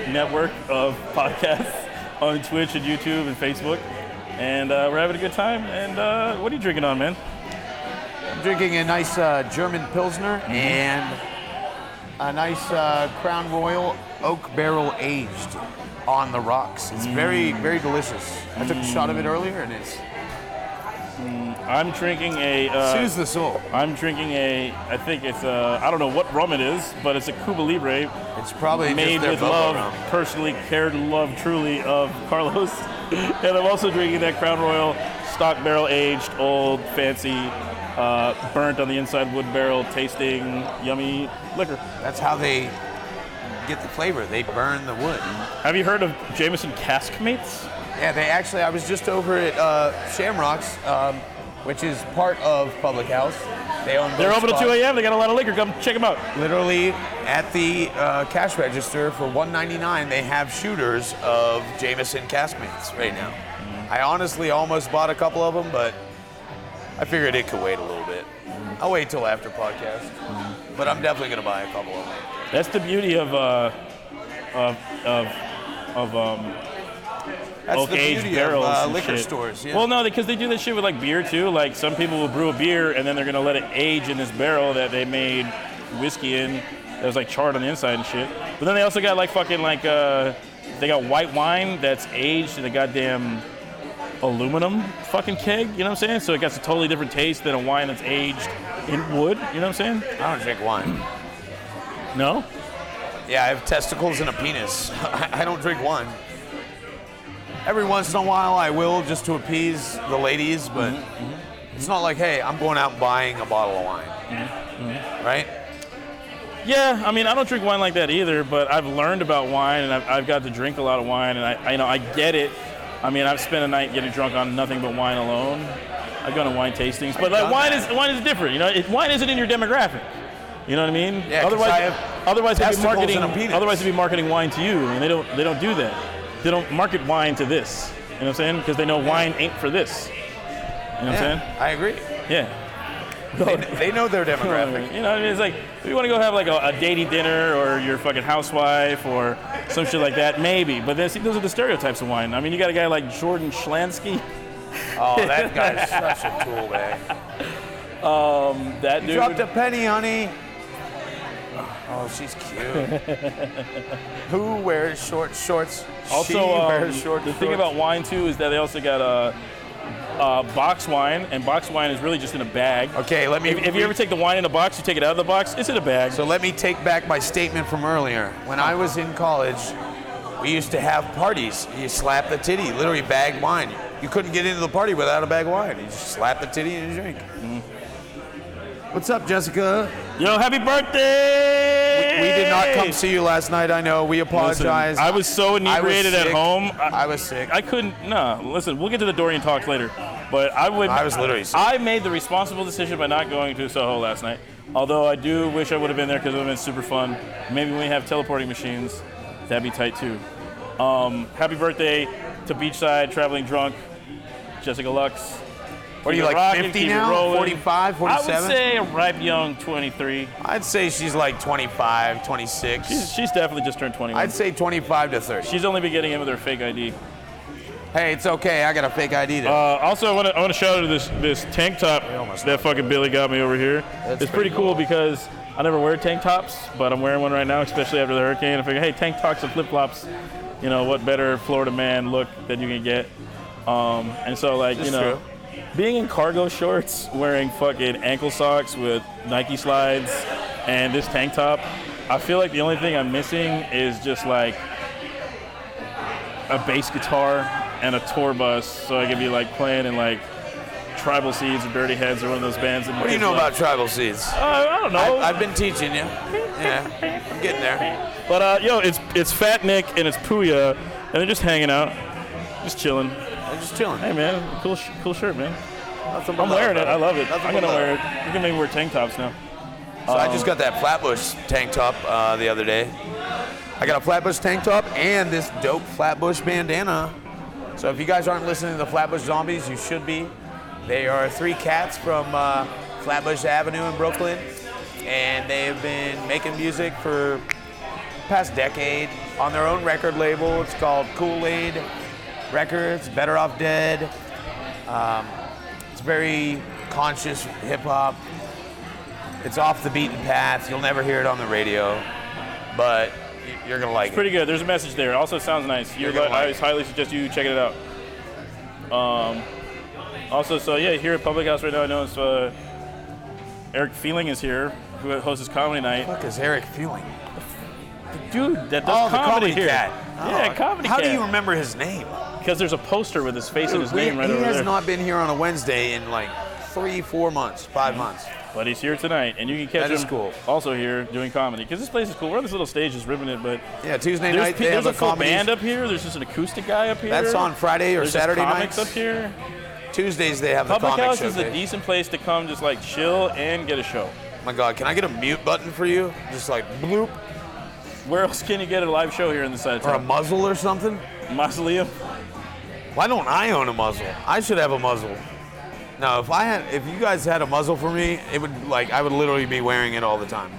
network of podcasts on Twitch and YouTube and Facebook. And we're having a good time. And what are you drinking on, man? I'm drinking a nice German Pilsner and a nice Crown Royal oak barrel aged on the rocks. It's very, very delicious. I took a shot of it earlier and it's... I'm drinking a... soothes the soul. I'm drinking I think it's I don't know what rum it is, but it's a Cuba Libre. It's probably made just with their love, rum. Personally cared love truly of Carlos. And I'm also drinking that Crown Royal stock barrel aged, old, fancy, burnt on the inside wood barrel, tasting yummy liquor. That's how they get the flavor. They burn the wood. Have you heard of Jameson Cask Mates? Yeah, they actually, I was just over at Shamrocks, which is part of Public House. They're open at 2 a.m. They got a lot of liquor. Come check them out. Literally at the cash register for $1.99, they have shooters of Jameson Cask Mates right now. I honestly almost bought a couple of them, but I figured it could wait a little bit. I'll wait till after podcast, but I'm definitely gonna buy a couple of them. That's the beauty of That's oak the aged beauty barrels of and liquor shit. stores. Yeah. Well, no, because they do this shit with like beer too. Like some people will brew a beer and then they're gonna let it age in this barrel that they made whiskey in. That was like charred on the inside and shit. But then they also got like fucking like they got white wine that's aged in a goddamn aluminum fucking keg. You know what I'm saying? So it gets a totally different taste than a wine that's aged in wood. You know what I'm saying? I don't drink wine. No? Yeah, I have testicles and a penis. I don't drink wine. Every once in a while I will, just to appease the ladies, but it's not like, hey, I'm going out and buying a bottle of wine. Right? Yeah, I mean, I don't drink wine like that either, but I've learned about wine, and I've got to drink a lot of wine, and I get it. I mean, I've spent a night getting drunk on nothing but wine alone. I've gone to wine tastings, but like wine is different. You know, wine isn't in your demographic. You know what I mean? Yeah, otherwise it'd be marketing wine to you, and they don't do that. They don't market wine to this. You know what I'm saying? Because they know wine ain't for this. You know what I'm saying? I agree. Yeah. They know their demographic. You know what I mean? It's like, if you want to go have like a dating dinner or your fucking housewife or some shit like that, maybe. But those are the stereotypes of wine. I mean, you got a guy like Jordan Schlansky. Oh, that guy's such a tool, man. That dude. Dropped a penny, honey. Oh, she's cute. Who wears short shorts? Also, she wears short the thing about wine too is that they also got box wine, and box wine is really just in a bag. Okay, let me. If you ever take the wine in a box, you take it out of the box, it's in a bag. So let me take back my statement from earlier. When I was in college, we used to have parties. You slap the titty, literally bag wine. You couldn't get into the party without a bag of wine. You just slap the titty and you drink. What's up, Jessica? Yo, happy birthday! We did not come see you last night, I know. We apologize. Listen, I was so inebriated at home. I was sick. I couldn't, listen, we'll get to the Dorian talks later. But I was literally sick. I made the responsible decision by not going to Soho last night. Although I do wish I would have been there because it would have been super fun. Maybe when we have teleporting machines, that'd be tight too. Happy birthday to Beachside, Traveling Drunk, Jessica Lux. What are you, like 50 now? 45, 47? I would say a ripe young 23. I'd say she's like 25, 26. She's definitely just turned 21. I'd say 25 to 30. She's only been getting in with her fake ID. Hey, it's okay. I got a fake ID there. Also, I want to shout out to this tank top that fucking Billy got me over here. It's pretty cool because I never wear tank tops, but I'm wearing one right now, especially after the hurricane. I figure, hey, tank tops and flip-flops, you know, what better Florida man look than you can get? And so, like, That's true. Being in cargo shorts, wearing fucking ankle socks with Nike slides, and this tank top, I feel like the only thing I'm missing is just like a bass guitar and a tour bus, so I can be like playing in like Tribal Seeds or Dirty Heads or one of those bands. What do you know about Tribal Seeds? I don't know. I've been teaching you. Yeah, I'm getting there. But it's Fat Nick and it's Puya, and they're just hanging out, just chilling. I'm just chilling. Hey man, cool shirt, man. I'm wearing it. I love it. I'm gonna wear it. You can maybe wear tank tops now. So I just got that Flatbush tank top the other day. I got a Flatbush tank top and this dope Flatbush bandana. So if you guys aren't listening to the Flatbush Zombies, you should be. They are 3 cats from Flatbush Avenue in Brooklyn, and they have been making music for the past decade. on their own record label. It's called Kool-Aid Records, Better Off Dead. It's very conscious hip-hop. It's off the beaten path. You'll never hear it on the radio, but you're going to like it. It's pretty good. There's a message there. It also sounds nice. I highly suggest you checking it out. Also, so yeah, here at Public House right now, I know it's Eric Feeling is here, who hosts his comedy night. What the fuck is Eric Feeling? The dude that does the comedy here. cat. Yeah, comedy cat. How do you remember his name? Because there's a poster with his face and his name right over there. He has not been here on a Wednesday in like 3-4 months, 5 months. But he's here tonight, and you can catch him cool. also here doing comedy. Because this place is cool. We're on this little stage just ripping it, but yeah, Tuesday night they there's have a full comedy band up here. There's just an acoustic guy up here. That's on Friday or there's Saturday comics nights. up here. Tuesdays they have the Public comic House show. is a decent place to come, just like chill and get a show. Oh my God, can I get a mute button for you? Just like bloop. Where else can you get a live show here in the side of Or a town? muzzle or something? Mausoleum. Why don't I own a muzzle? I should have a muzzle. No, if you guys had a muzzle for me, it would I would literally be wearing it all the time.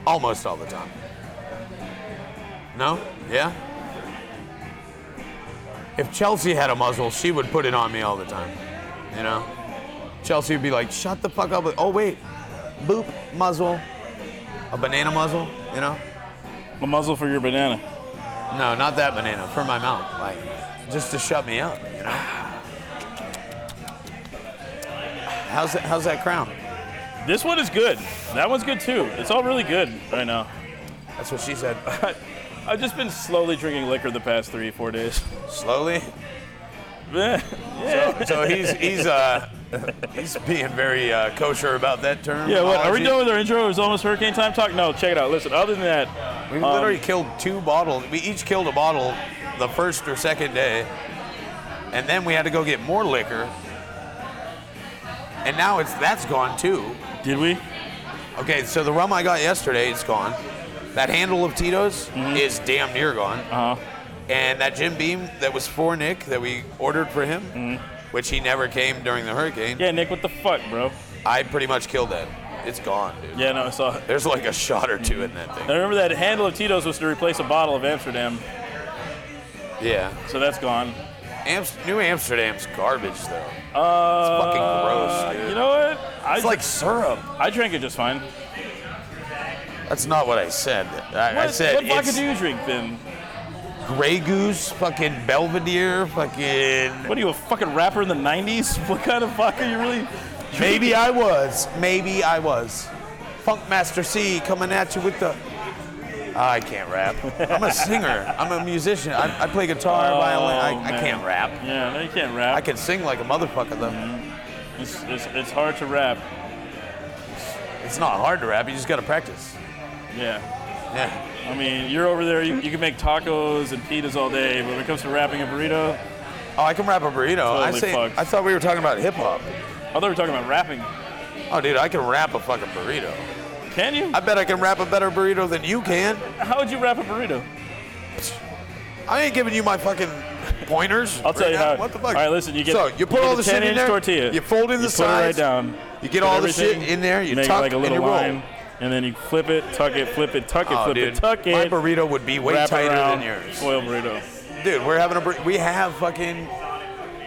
Almost all the time. No? Yeah? If Chelsea had a muzzle, she would put it on me all the time. You know? Chelsea would be like, shut the fuck up. Oh wait, boop, muzzle. A banana muzzle, you know? A muzzle for your banana. No, not that banana, for my mouth. Like, just to shut me up, you know? How's that crown? This one is good. That one's good too. It's all really good right now. That's what she said. I've just been slowly drinking liquor the past 3-4 days. Slowly? Yeah. So he's being very kosher about that term. Yeah, what? Are we done with our intro? It was almost hurricane time talk? No, check it out. Listen, other than that, We literally killed 2 bottles. We each killed a bottle the first or second day, and then we had to go get more liquor. And now that's gone too. did we? Okay, so the rum I got yesterday is gone. That handle of Tito's is damn near gone. Uh-huh. And that Jim Beam that was for Nick that we ordered for him, which he never came during the hurricane, Yeah, Nick, what the fuck, bro? I pretty much killed that. It's gone, dude. Yeah, no, I saw it. There's like a shot or two in that thing. I remember that handle of Tito's was to replace a bottle of Amsterdam, Yeah. so that's gone. New Amsterdam's garbage, though. It's fucking gross, dude. You know what? It's like syrup. I drank it just fine. That's not what I said. I said what vodka it's do you drink then? Grey Goose, fucking Belvedere, fucking... What are you, a fucking rapper in the 90s? What kind of vodka you really... Maybe I was. Maybe I was. Funkmaster C coming at you with the... I can't rap. I'm a singer. I'm a musician. I play guitar, violin. I can't rap. Yeah, no, you can't rap. I can sing like a motherfucker, though. It's hard to rap. It's not hard to rap. You just got to practice. Yeah. Yeah. I mean, you're over there, you can make tacos and pitas all day, but when it comes to rapping a burrito, Oh, I can rap a burrito. Totally fucked. I thought we were talking about hip hop. I thought we were talking about rapping. Oh, dude, I can rap a fucking burrito. Can you? I bet I can rap a better burrito than you can. How would you rap a burrito? I ain't giving you my fucking pointers. I'll tell you now. how. What the fuck? All right, listen, you get So you put all the shit in 10-inch there. tortilla. You fold in the You put it right sides. down. You get Put all the shit everything, in there. You make tuck like a and little you roll. line, and then you flip it, tuck it, flip it, tuck it, Oh, flip dude, it, tuck it. my burrito would be way wrap it tighter around, than yours. Foil burrito. Dude, we have fucking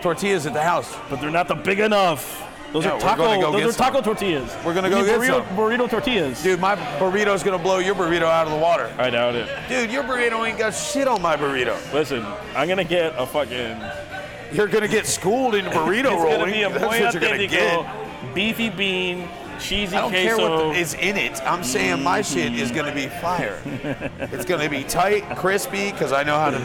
tortillas at the house. But they're not the big enough. Those Yeah, are we're taco. gonna go Those get are taco some. tortillas. We're gonna You go need get burrito, some. burrito tortillas. Dude, my burrito's gonna blow your burrito out of the water. I doubt it. Dude, your burrito ain't got shit on my burrito. Listen, I'm gonna get a fucking. You're gonna get schooled in burrito It's rolling. gonna be a That's muy what you're gonna auténtico, get. beefy bean, cheesy I don't care queso. what is in it. I'm saying my shit is gonna be fire. It's gonna be tight, crispy, because I know how to.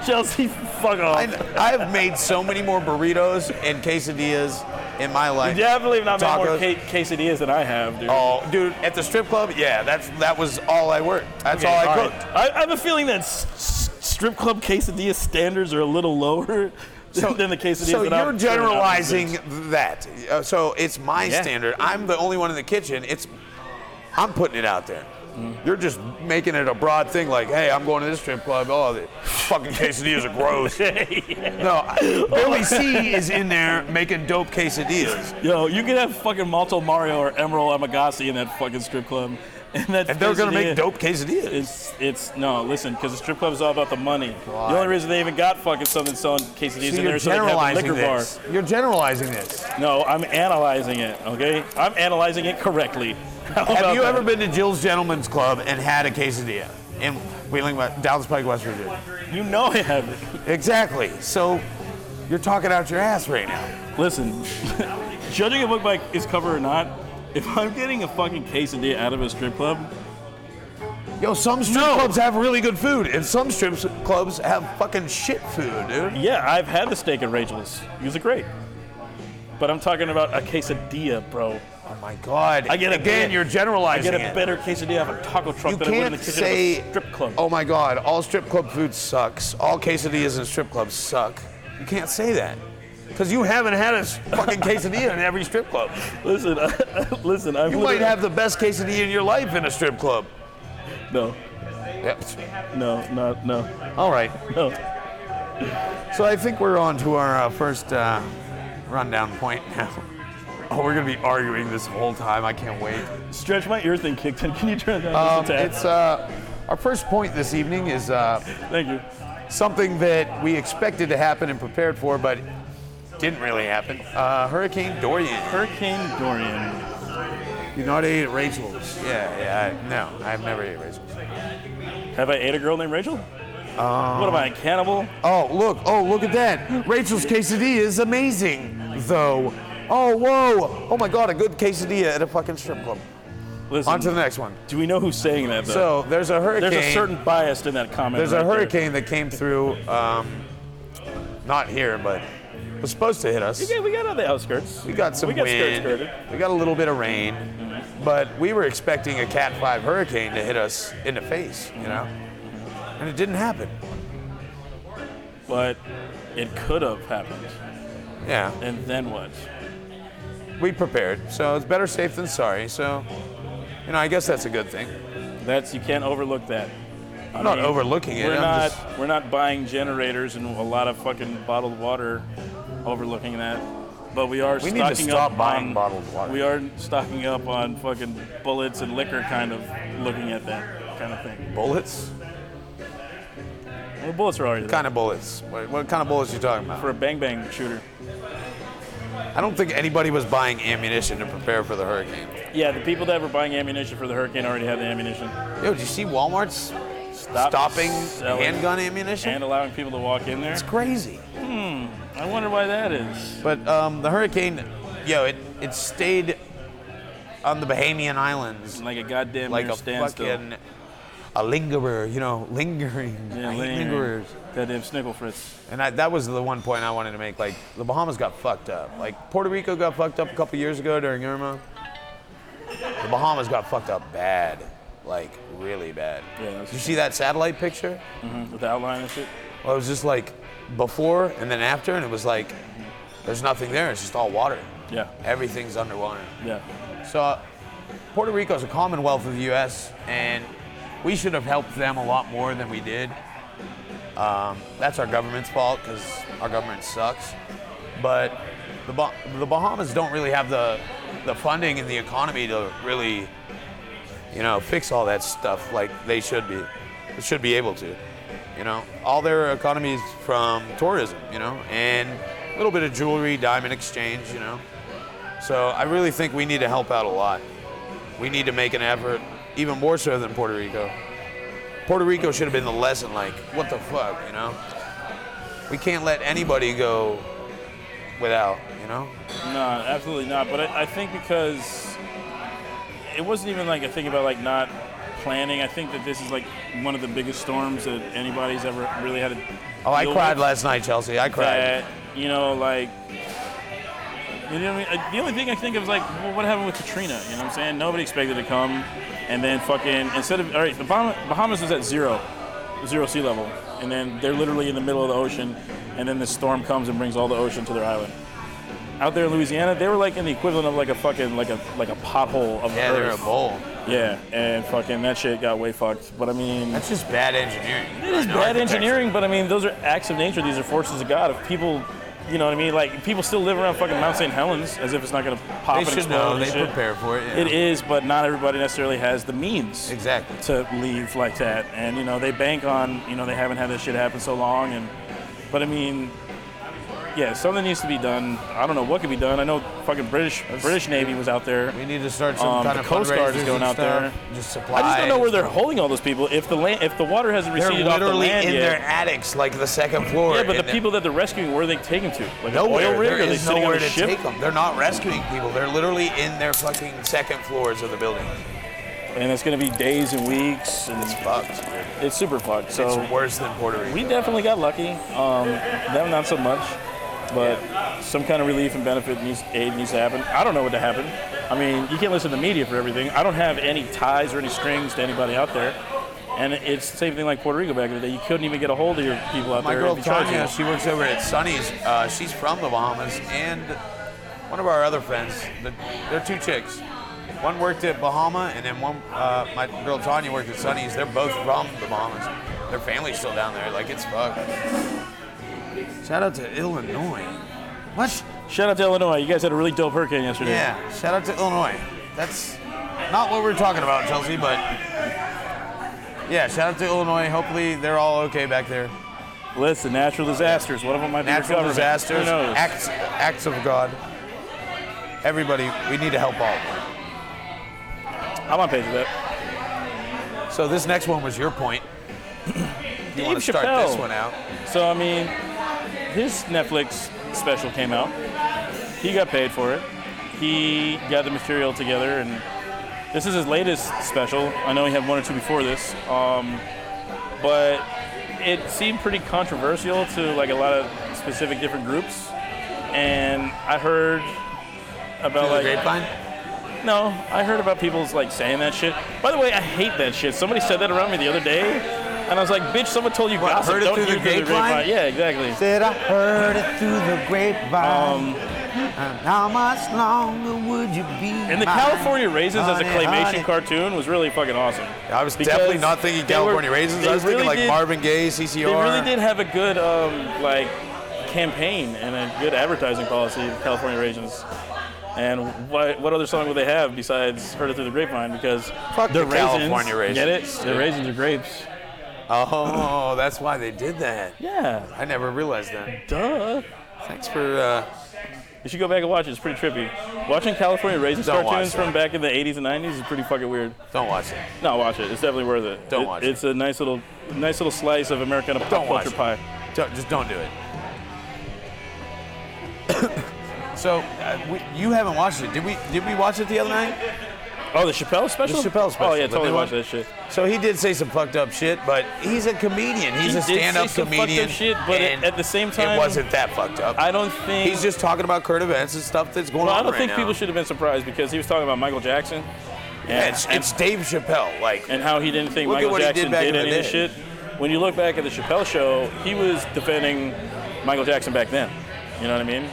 Chelsea, fuck off. I've made so many more burritos and quesadillas in my life. You definitely have not made more Tacos. quesadillas than I have, dude. Oh, dude, at the strip club, yeah, that was all I worked. That's Okay, all I all cooked. right. I have a feeling that strip club quesadilla standards are a little lower than the quesadillas So that I'm you're serving out generalizing these that. So it's my Yeah. standard. I'm the only one in the kitchen. I'm putting it out there. You're just making it a broad thing like, hey, I'm going to this strip club. Oh, the fucking quesadillas are gross. No, Billy C is in there making dope quesadillas. Yo, you can have fucking Malto Mario or Emerald Amagasi in that fucking strip club. And that's And they're gonna quesadilla. make dope quesadillas. It's no, listen, because the strip club is all about the money. God. The only reason they even got fucking something selling quesadillas So in you're there is so they can have a generalizing liquor bar. this. You're generalizing this. No, I'm analyzing it, okay? I'm analyzing it correctly. How Have about you that? ever been to Jill's Gentleman's Club and had a quesadilla in Wheeling, Dallas Pike, West Virginia? You know I haven't. Exactly. So you're talking out your ass right now. Listen, judging a book by its cover or not, if I'm getting a fucking quesadilla out of a strip club, Yo, some strip clubs have really good food, and some strip clubs have fucking shit food, dude. yeah, I've had the steak at Rachel's. It was great. But I'm talking about a quesadilla, bro. Oh my God! I get a Again, bit- you're I generalizing get a it. better quesadilla out of a taco truck You than I would in can't the kitchen say, of a strip club. oh my God, all strip club food sucks. All quesadillas in strip clubs suck. You can't say that. Because you haven't had a fucking quesadilla in every strip club. Listen, listen, I'm You might have the best quesadilla in your life in a strip club. No, Yep. no. All right. No. So I think we're on to our first rundown point now. Oh, we're going to be arguing this whole time. I can't wait. Stretch, my ear thing kicked in. Can you turn it down just a tad? It's our first point this evening is Thank you. something that we expected to happen and prepared for, but didn't really happen. Hurricane Dorian. Hurricane Dorian. You not ate at Rachel's? Yeah. No, I've never ate at Rachel's. Have I ate a girl named Rachel? What am I, a cannibal? Oh, look at that. Rachel's quesadilla is amazing, though. Oh, whoa. Oh my God, a good quesadilla at a fucking strip club. Listen, On to the next one. do we know who's saying that, though? So there's a hurricane. There's a certain bias in that comment. There's right a there. hurricane that came through, not here, but was supposed to hit us. Yeah, we got on the outskirts. We got some We got wind. skirted. We got a little bit of rain, but we were expecting a Cat 5 hurricane to hit us in the face, you know? And it didn't happen. But it could have happened. Yeah, And then what? we prepared, so it's better safe than sorry. So, you know, I guess that's a good thing. You can't overlook that. I'm not overlooking it. We're not buying generators and a lot of fucking bottled water, overlooking that. But we are We stocking need to stop up buying on, bottled water. We are stocking up on fucking bullets and liquor, kind of looking at that kind of thing. Bullets? Well, bullets are already there. What kind of bullets? What kind of bullets are you talking about? For a bang bang shooter. I don't think anybody was buying ammunition to prepare for the hurricane. Yeah, the people that were buying ammunition for the hurricane already had the ammunition. Yo, did you see Walmart's Stop stopping selling handgun ammunition? and allowing people to walk in there. It's crazy. I wonder why that is. But the hurricane, it stayed on the Bahamian Islands Like a goddamn like near a standstill. fucking a lingerer, lingering. Yeah, I hate lingering. lingerers. Goddamn snickle fritz. And that was the one point I wanted to make. Like, the Bahamas got fucked up. Like, Puerto Rico got fucked up a couple years ago during Irma. The Bahamas got fucked up bad. Like, really bad. Yeah, that's Did you see that satellite picture? With the outline and shit. Well, it was just like before and then after, and it was like, there's nothing there. It's just all water. Yeah, Everything's underwater. yeah. So, Puerto Rico is a commonwealth of the U.S., and we should have helped them a lot more than we did. That's our government's fault because our government sucks. But the Bahamas don't really have the funding and the economy to really, fix all that stuff like they should be. They should be able to. All their economy is from tourism, and a little bit of jewelry, diamond exchange, So I really think we need to help out a lot. We need to make an effort, even more so than Puerto Rico. Puerto Rico should have been the lesson, like, what the fuck, We can't let anybody go without, No, absolutely not. But I think because it wasn't even like a thing about like not planning. I think that this is like one of the biggest storms that anybody's ever really had to Oh, I deal cried with. last night, Chelsea. I cried. That, like, what I mean? The only thing I think of is like, well, what happened with Katrina? You know what I'm saying? Nobody expected it to come, and then fucking all right, the Bahamas was at zero sea level, and then they're literally in the middle of the ocean, and then this storm comes and brings all the ocean to their island. Out there in Louisiana, they were like in the equivalent of like a fucking like a pothole of Yeah, earth. they're a bowl. Yeah, and fucking that shit got way fucked. But I mean, That's just bad engineering. it is bad engineering, but I mean, those are acts of nature. These are forces of God. If people You know what I mean? Like, people still live around fucking Mount St. Helens as if it's not going to pop They and should explode know. and They shit. prepare for it. Yeah. It is, but not everybody necessarily has the means Exactly. to leave like that. And, you know, they bank on, you know, they haven't had this shit happen so long. But, I mean, yeah, something needs to be done. I don't know what could be done. I know fucking British Navy was out there. We need to start some kind the of Coast Guard is fundraisers going and out stuff. there. Just supplies. I just don't know where they're holding all those people. If the water hasn't They're receded off the literally land in yet. their attics, like the second floor. Yeah, but the people that they're rescuing, where are they taking to? Like nowhere. an oil rig? There Are they is sitting on nowhere a to ship? take them. They're not rescuing people. They're literally in their fucking second floors of the building. And it's going to be days and weeks. And It's fucked. it's super fucked. So It's worse than Puerto Rico. we definitely got lucky. Them not so much. But some kind of relief and benefit aid needs to happen. I don't know what to happen. I mean, you can't listen to the media for everything. I don't have any ties or any strings to anybody out there. And it's the same thing like Puerto Rico back in the day. You couldn't even get a hold of your people out My there. girl if you tried Tanya, to. she works over at Sunny's. She's from the Bahamas, and one of our other friends, they're two chicks. One worked at Bahama, and then one, my girl Tanya worked at Sunny's. They're both from the Bahamas. Their family's still down there. Like, it's fucked. Shout out to Illinois. What? Shout out to Illinois. You guys had a really dope hurricane yesterday. Yeah, shout out to Illinois. That's not what we're talking about, Chelsea, but yeah, shout out to Illinois. Hopefully they're all okay back there. Listen, natural disasters. One of them might be Natural government. disasters, Who knows? acts of God. Everybody, we need to help all. I'm on page with that. So this next one was your point. You want to start Chappelle. this one out? So, I mean, his Netflix special came out. He got paid for it. He got the material together, and this is his latest special. I know he had one or two before this, but it seemed pretty controversial to like a lot of specific different groups. And I heard about Through the grapevine? No, I heard about people's like saying that shit. By the way, I hate that shit. Somebody said that around me the other day, and I was like, "Bitch, someone told you gossip. heard it Don't through hear the through the grapevine? grapevine." Yeah, exactly. Said I heard it through the grapevine. And how much longer would you be? And the mine? California Raisins as a Honey, claymation honey. cartoon was really fucking awesome. I was Because definitely not thinking they were- California Raisins. they I was thinking really like did- Marvin Gaye, CCR. They really did have a good like campaign and a good advertising policy, California Raisins. And what other song would they have besides "Heard It Through the Grapevine"? Because Fuck the the California get it? Raisins. The raisins are grapes. Oh, that's why they did that. Yeah, I never realized that. duh. Thanks for. You should go back and watch it. It's pretty trippy. Watching California Raisins Don't watch cartoons that. from back in the 80s and 90s is pretty fucking weird. Don't watch it. No, watch it. It's definitely worth it. Don't watch it. It's a nice little slice of Americana pop Don't watch culture it. pie. Just don't do it. So you haven't watched it? Did we watch it the other night? Oh, the Chappelle special? The Chappelle special, Oh yeah, the totally new watched one. that shit. So he did say some fucked up shit, but he's a comedian. He's He a did say stand-up some fucked up comedian. shit, but and at the same time, it wasn't that fucked up. I don't think. He's just talking about current events and stuff that's going Well, on I don't right think now. people should have been surprised because he was talking about Michael Jackson. Yeah, it's Dave Chappelle. Like, And how he didn't think Look at Michael what he did Jackson back did in any the of this day. shit. When you look back at the Chappelle show, he was defending Michael Jackson back then. You know what I mean?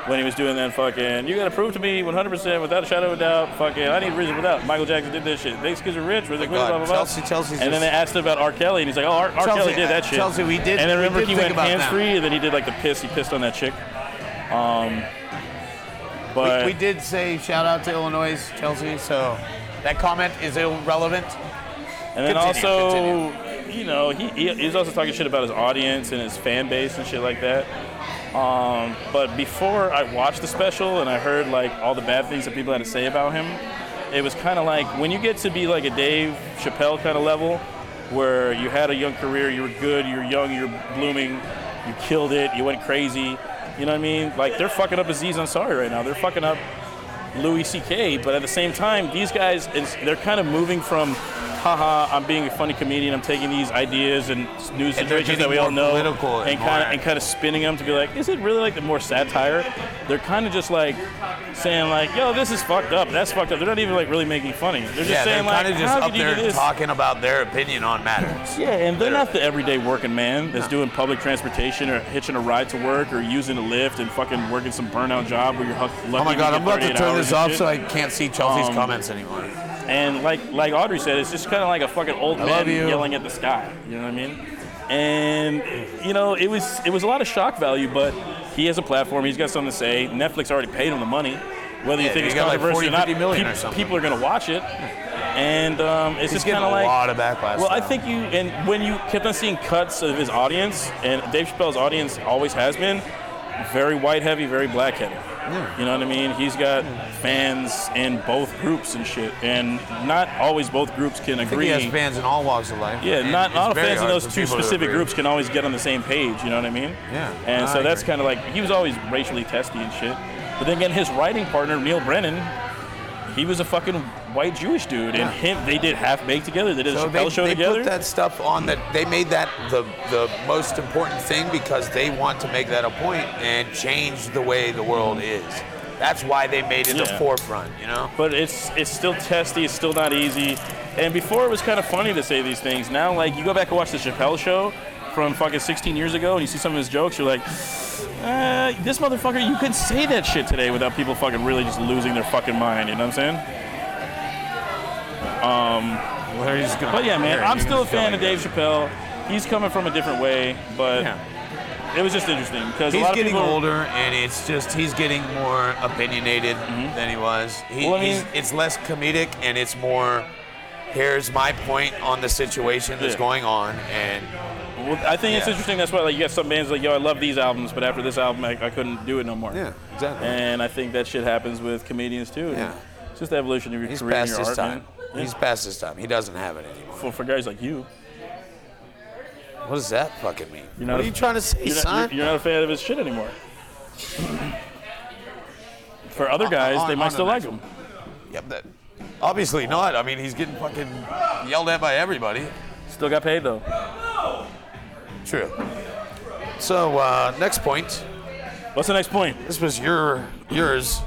When he was doing that fucking, you gotta prove to me 100% without a shadow of a doubt, fucking, I need reason without. Michael Jackson did this shit. These kids are rich, really blah, blah, blah. Chelsea's And then they asked him about R. Kelly, and he's like, oh, R. Kelly did that shit. Chelsea, we did. And then remember we did he think went about that. hands-free, and then he did like the piss. He pissed on that chick. But We did say shout out to Illinois, Chelsea. So that comment is irrelevant. And then Continue, also, you know, he's also talking shit about his audience and his fan base and shit like that. But before I watched the special and I heard like all the bad things that people had to say about him, it was kind of like when you get to be like a Dave Chappelle kind of level, where you had a young career, you were good, you were young, you were blooming, you killed it, you went crazy. You know what I mean? Like they're fucking up Aziz Ansari right now. They're fucking up Louis C.K. But at the same time, these guys, they're kind of moving from, haha, I'm being a funny comedian. I'm taking these ideas and news And they're situations that we getting all more know, political and and kind of spinning them to be like, is it really like the more satire? They're kind of just like saying like, yo, this is fucked up. That's fucked up. They're not even like really making funny. They're just Yeah, saying they're like, kind of just how up could you do there this? talking about their opinion on matters. Yeah, and they're not the everyday working man that's doing public transportation or hitching a ride to work or using a Lyft and fucking working some burnout job where you're lucky. Oh my God, I'm about to turn this off so I. I can't see Chelsea's comments anymore. And like Audrey said, it's just kind of like a fucking old I love man you. yelling at the sky. You know what I mean? And you know, it was a lot of shock value, but he has a platform. He's got something to say. Netflix already paid him the money. Whether you think it's controversial or not, people are going to watch it. And it's just kind of like a lot of backlash. Well, I think when you kept on seeing cuts of his audience, and Dave Chappelle's audience always has been very white heavy, very black heavy. Yeah. You know what I mean? He's got fans in both groups and shit, and not always both groups can agree. I think he has fans in all walks of life. Yeah, not all fans in those two specific groups can always get on the same page. You know what I mean? Yeah. And so that's kind of like, he was always racially testy and shit. But then again, his writing partner Neil Brennan, he was a fucking white Jewish dude, and they did Half Baked together. They did a Chappelle show together. They put that stuff on that. They made that the most important thing because they want to make that a point and change the way the world is. That's why they made it the forefront, you know. But it's still testy. It's still not easy. And before it was kind of funny to say these things. Now, like, you go back and watch the Chappelle show from fucking 16 years ago, and you see some of his jokes, you're like, this motherfucker, you couldn't say that shit today without people fucking really just losing their fucking mind. You know what I'm saying? But yeah, man, I'm still a fan of Dave Chappelle. He's coming from a different way, but it was just interesting because he's getting older, and it's just he's getting more opinionated than he was. It's less comedic, and it's more, here's my point on the situation that's going on, and. Well, I think it's interesting. That's why, like, you got some bands like, yo, I love these albums, but after this album, I couldn't do it no more. Yeah, exactly. And I think that shit happens with comedians too. Yeah. It's just the evolution of your career and your art. Man. He's past his time. He doesn't have it anymore. For guys like you. What does that fucking mean? What are you trying to say, son? You're not a fan of his shit anymore. For other guys, they might still like him. Yeah, but obviously not. I mean, he's getting fucking yelled at by everybody. Still got paid though. True. So, next point. What's the next point? This was yours.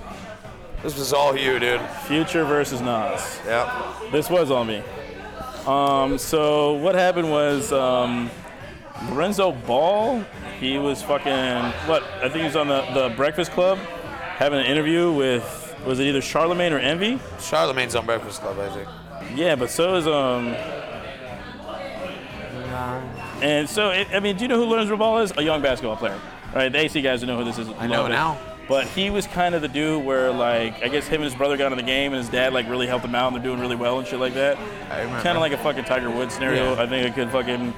This was all you, dude. Future versus Nas. Yep. This was all me. So what happened was Lorenzo Ball, he was fucking, I think he was on the Breakfast Club having an interview with, was it either Charlemagne or Envy? Charlemagne's on Breakfast Club, I think. Yeah, but so is, and so, I mean, do you know who Lorenzo Ball is? A young basketball player. Right, the AC guys know who this is. I know now. But he was kind of the dude where, like, I guess him and his brother got in the game, and his dad, like, really helped him out, and they're doing really well and shit like that. I remember. Kind of like a fucking Tiger Woods scenario. Yeah. I think it could fucking...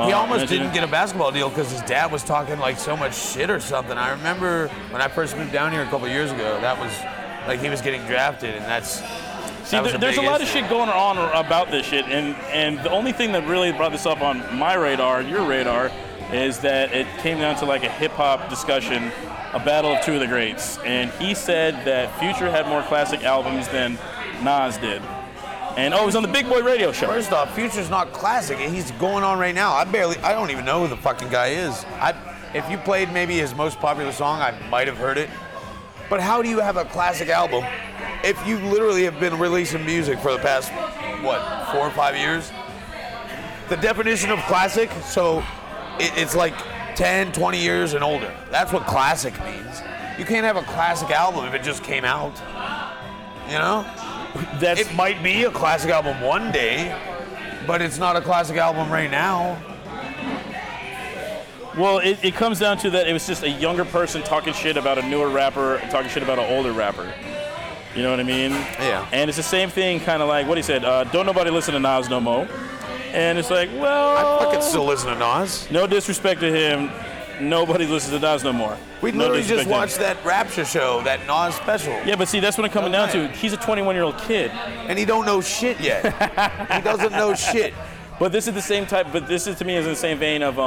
he almost didn't get a basketball deal because his dad was talking, like, so much shit or something. I remember when I first moved down here a couple years ago, that was, like, he was getting drafted, and that's... See, there's a lot of shit going on about this shit, and the only thing that really brought this up on my radar and your radar is that it came down to like a hip-hop discussion, a battle of two of the greats. And he said that Future had more classic albums than Nas did. And it was on the Big Boy radio show. First off, Future's not classic. He's going on right now. I don't even know who the fucking guy is. If you played maybe his most popular song, I might have heard it. But how do you have a classic album if you literally have been releasing music for the past, 4 or 5 years? The definition of classic, so it's like 10, 20 years and older. That's what classic means. You can't have a classic album if it just came out. You know? It might be a classic album one day, but it's not a classic album right now. Well, it comes down to that it was just a younger person talking shit about a newer rapper, talking shit about an older rapper. You know what I mean? Yeah. And it's the same thing, kind of like what he said, don't nobody listen to Nas no more. And it's like, well... I fucking still listen to Nas. No disrespect to him, nobody listens to Nas no more. We literally just watched that Rapture show, that Nas special. Yeah, but see, that's what it's coming down to. He's a 21-year-old kid. And he don't know shit yet. He doesn't know shit. But this is the same type, but this is to me is in the same vein of...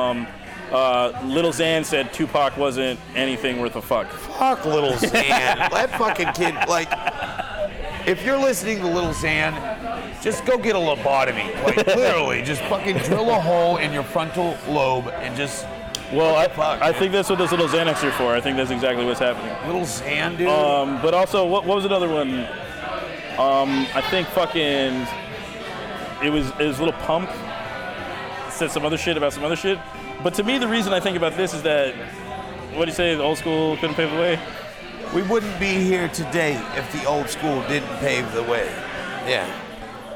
Little Xan said Tupac wasn't anything worth a fuck. Fuck Little Xan. That fucking kid, like, if you're listening to Little Xan, just go get a lobotomy. Like, literally, just fucking drill a hole in your frontal lobe and just... Well, I think that's what those Little Xanax are for. I think that's exactly what's happening. Little Xan, dude. But also, what was another one? I think fucking... It was Little Pump. Said some other shit about some other shit. But to me, the reason I think about this is that, what do you say, the old school couldn't pave the way? We wouldn't be here today if the old school didn't pave the way. Yeah.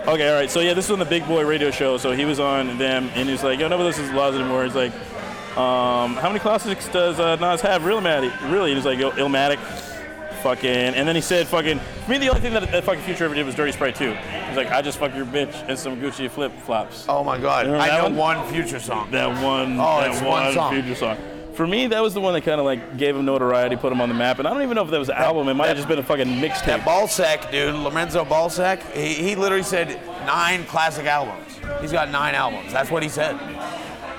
Okay, all right. So yeah, this was on the Big Boy radio show. So he was on them, and he's like, "Yo, nobody listens to laws anymore." He's like, "How many classics does Nas have? Really?" And he's like, "Yo, Illmatic." Fucking, and then he said, "Fucking." For me, the only thing that fucking Future ever did was Dirty Sprite 2. He's like, "I just fuck your bitch and some Gucci flip flops." Oh my God! I know one Future song. That one. Oh, that it's one song. Future song. For me, that was the one that kind of like gave him notoriety, put him on the map, and I don't even know if that was an album. It might have just been a fucking mixtape. That Ballsack dude, Lorenzo Ballsack, he literally said 9 classic albums. He's got 9 albums. That's what he said.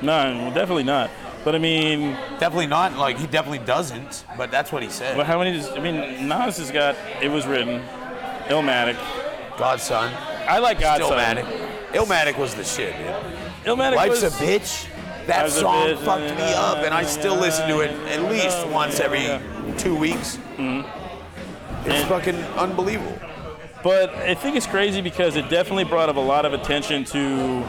No, well, definitely not. But I mean, definitely not. Like he definitely doesn't. But that's what he said. But how many? Nas has got It Was Written, Illmatic, Godson. I like Godson. Illmatic was the shit, dude. Illmatic Life's was a Bitch. That song fucked me up, and I still listen to it at least once every 2 weeks. It's fucking unbelievable. But I think it's crazy because it definitely brought up a lot of attention to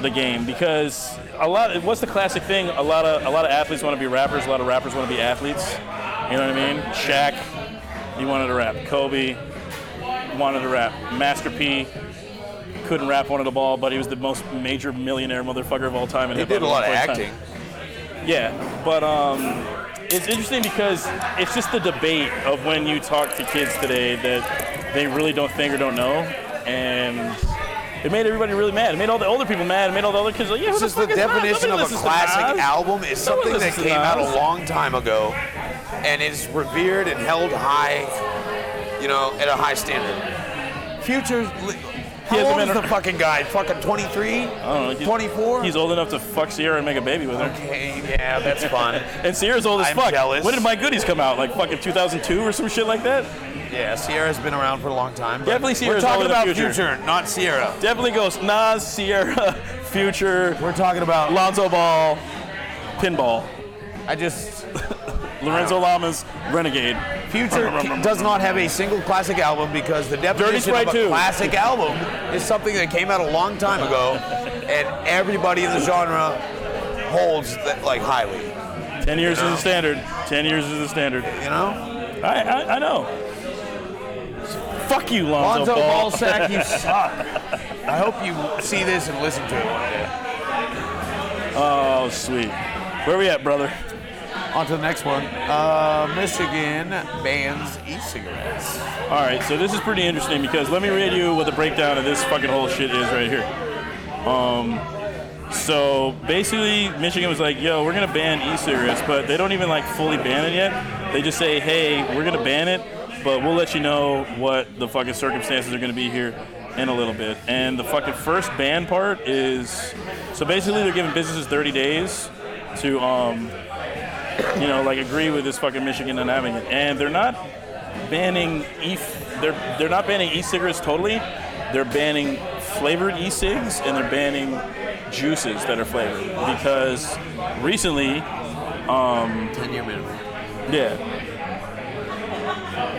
the game, because what's the classic thing? A lot of athletes want to be rappers. A lot of rappers want to be athletes. You know what I mean? Shaq, he wanted to rap. Kobe wanted to rap. Master P couldn't rap, wanted the ball, but he was the most major millionaire motherfucker of all time. He did a lot of acting. Yeah, but it's interesting because it's just the debate of when you talk to kids today that they really don't think or don't know, and it made everybody really mad. It made all the older people mad. It made all the other kids like, yeah, who the fuck is Nas? The definition of a classic album is something that came out a long time ago, and is revered and held high, at a high standard. Future's. How old is the fucking guy? Fucking 23? I don't know. 24? He's old enough to fuck Sierra and make a baby with her. Okay, yeah, that's fun. And Sierra's old as fuck. I'm jealous. When did My Goodies come out? Like fucking 2002 or some shit like that? Yeah, Sierra's been around for a long time. Definitely Sierra's We're talking older than about Future, not Sierra. Definitely goes Nas, Sierra, Future. We're talking about Lonzo Ball, Pinball. Lorenzo Lamas, Renegade. Future does not have a single classic album because the definition of a classic album is something that came out a long time ago, and everybody in the genre holds that like highly. 10 years is the standard. 10 years is the standard. You know? I know. Fuck you, Lonzo Ball. Ballsack, you suck. I hope you see this and listen to it one day. Oh, sweet. Where we at, brother? On to the next one. Michigan bans e-cigarettes. All right, so this is pretty interesting because let me read you what the breakdown of this fucking whole shit is right here. So basically, Michigan was like, yo, we're going to ban e-cigarettes, but they don't even like fully ban it yet. They just say, hey, we're going to ban it, but we'll let you know what the fucking circumstances are going to be here in a little bit. And the fucking first ban part is, so basically they're giving businesses 30 days to, agree with this fucking Michigan not having it. And they're not banning they're not banning e-cigarettes totally. They're banning flavored e-cigs, and they're banning juices that are flavored. Because recently, 10-year minimum. Yeah.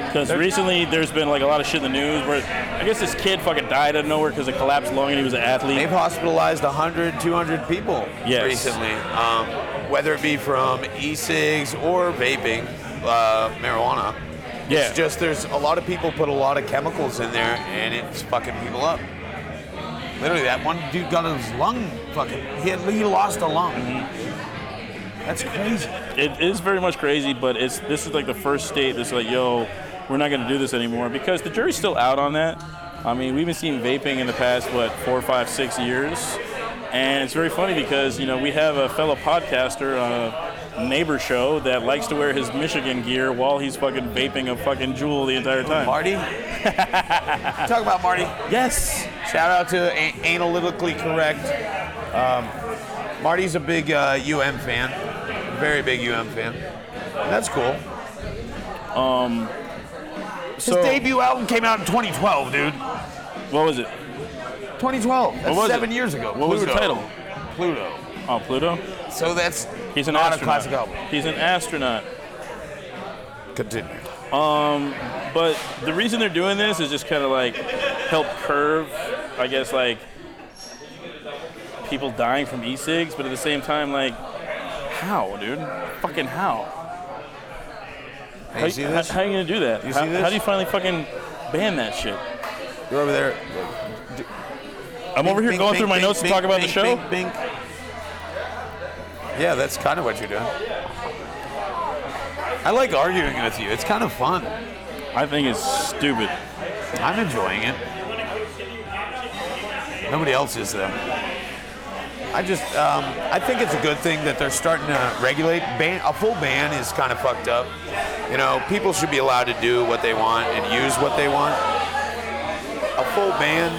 Because recently there's been like a lot of shit in the news where I guess this kid fucking died out of nowhere because of collapsed lung and he was an athlete. They've hospitalized 100, 200 people recently. Whether it be from e-cigs or vaping, marijuana. Yeah. It's just there's a lot of people put a lot of chemicals in there and it's fucking people up. Literally, that one dude got his lung fucking, he lost a lung. Mm-hmm. That's crazy. It is very much crazy, but this is like the first state that's like, yo, we're not going to do this anymore because the jury's still out on that. I mean, we've been seeing vaping in the past, 4, 5, 6 years. And it's very funny because, we have a fellow podcaster on a neighbor show that likes to wear his Michigan gear while he's fucking vaping a fucking Juul the entire time. Marty? Talk about Marty. Yes. Shout out to Analytically Correct. Marty's a big UM fan. Very big UM fan. And that's cool. His debut album came out in 2012, dude. What was it? 2012. That's 7 years ago. What was the title? Pluto. Oh, Pluto? So that's He's an not astronaut. a classic album. He's an astronaut. Continue. But the reason they're doing this is just kind of like help curve, I guess, like people dying from e-cigs, but at the same time, like, how, dude? Fucking how? Hey, you see this? How are you gonna do that? You see this? How do you finally fucking ban that shit? You're over there. I'm over here Bink, going bink, through my bink, notes to bink, talk about the bink, show. bink, bink. Yeah, that's kind of what you're doing. I like arguing with you. It's kind of fun. I think it's stupid. I'm enjoying it. Nobody else is, though. I think it's a good thing that they're starting to regulate. A full ban is kind of fucked up. You know, people should be allowed to do what they want and use what they want. A full ban,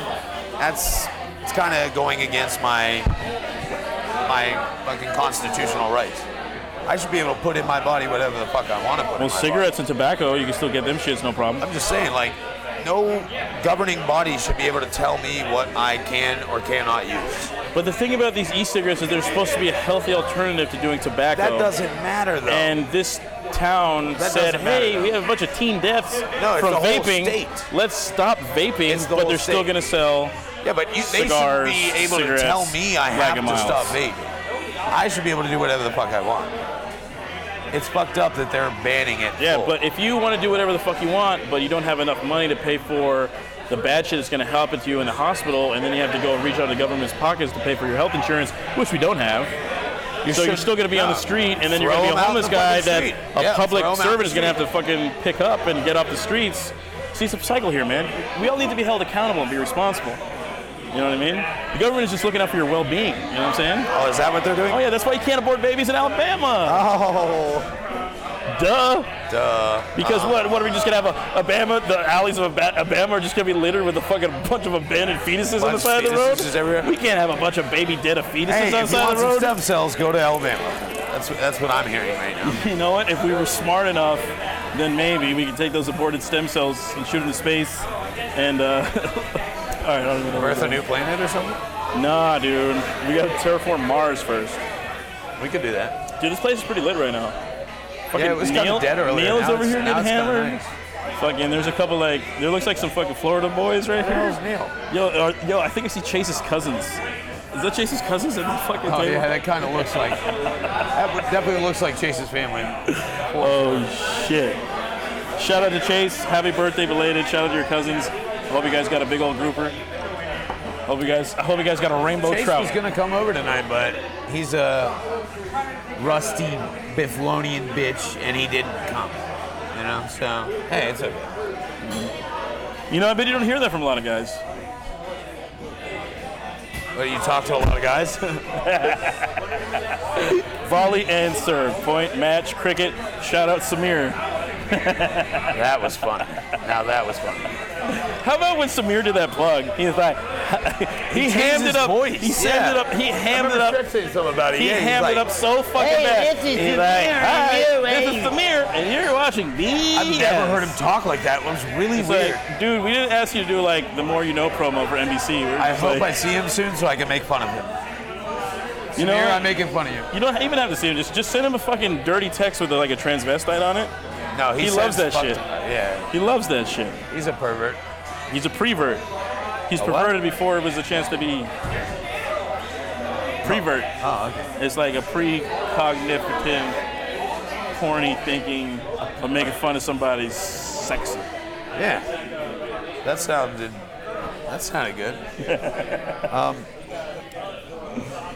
it's kind of going against my fucking constitutional rights. I should be able to put in my body whatever the fuck I want to put in my cigarettes body. and tobacco, you can still get them shits, no problem. I'm just saying, like, no governing body should be able to tell me what I can or cannot use. But the thing about these e-cigarettes is they're supposed to be a healthy alternative to doing tobacco. That doesn't matter, though. And this town said, hey, we have a bunch of teen deaths from vaping. State. Let's stop vaping, but they're still going to sell Yeah, but they should be able to tell me I have to stop vaping. I should be able to do whatever the fuck I want. It's fucked up that they're banning it. Yeah, but if you want to do whatever the fuck you want, but you don't have enough money to pay for the bad shit that's going to happen to you in the hospital, and then you have to go reach out of the government's pockets to pay for your health insurance, which we don't have. So you're still going to be on the street, and then you're going to be a homeless guy that a public servant is going to have to fucking pick up and get off the streets. See, it's a cycle here, man. We all need to be held accountable and be responsible. You know what I mean? The government is just looking out for your well-being. You know what I'm saying? Oh, is that what they're doing? Oh, yeah, that's why you can't abort babies in Alabama. Oh. Duh. Because what are we just going to have the alleys of Alabama are just going to be littered with a fucking bunch of abandoned fetuses on the side of the road? Everywhere. We can't have a bunch of baby dead fetuses on the side of the road. If you want some stem cells, go to Alabama. That's what I'm hearing right now. You know what? If we were smart enough, then maybe we could take those aborted stem cells and shoot them into space and... All right, I don't even know. Earth a new planet or something? Nah, dude. We got to terraform Mars first. We could do that. Dude, this place is pretty lit right now. Fucking Yeah, it was kind of dead earlier. Neil's over here getting hammered. Nice. Fucking, there's a couple there looks like some fucking Florida boys right here. Where's Neil? Yo, I think I see Chase's cousins. Is that Chase's cousins at the fucking table? Yeah, that kind of looks like. That definitely looks like Chase's family. Oh shit! Shout out to Chase. Happy birthday belated. Shout out to your cousins. I hope you guys got a big old grouper. I hope you guys got a rainbow Chase trout. was gonna come over tonight, but he's a rusty Bifflonian bitch, and he didn't come. You know, so hey, it's okay. You know, I bet you don't hear that from a lot of guys. But you talk to a lot of guys. Volley and serve, point, match, cricket. Shout out Samir. That was funny. Now that was funny. How about when Samir did that plug? He was like, he hammed it up. Voice. He hammed it up. He hammed it up. Saying something about it. He hammed it up so fucking bad. This is He's Samir like, and hi, this is Samir, and you're watching BS. I've never heard him talk like that. It was really weird. Like, dude, we didn't ask you to do like the More You Know promo for NBC. I hope I see him soon so I can make fun of him. You know, Samir, I'm making fun of you. You don't even have to see him. Just send him a fucking dirty text with like a transvestite on it. No, he loves that shit. Yeah, he loves that shit. He's a pervert. He's a prevert. He's perverted before it was a chance to be prevert. Oh, okay. It's like a precognitive, horny thinking of making fun of somebody's sexy. Yeah, that sounded good.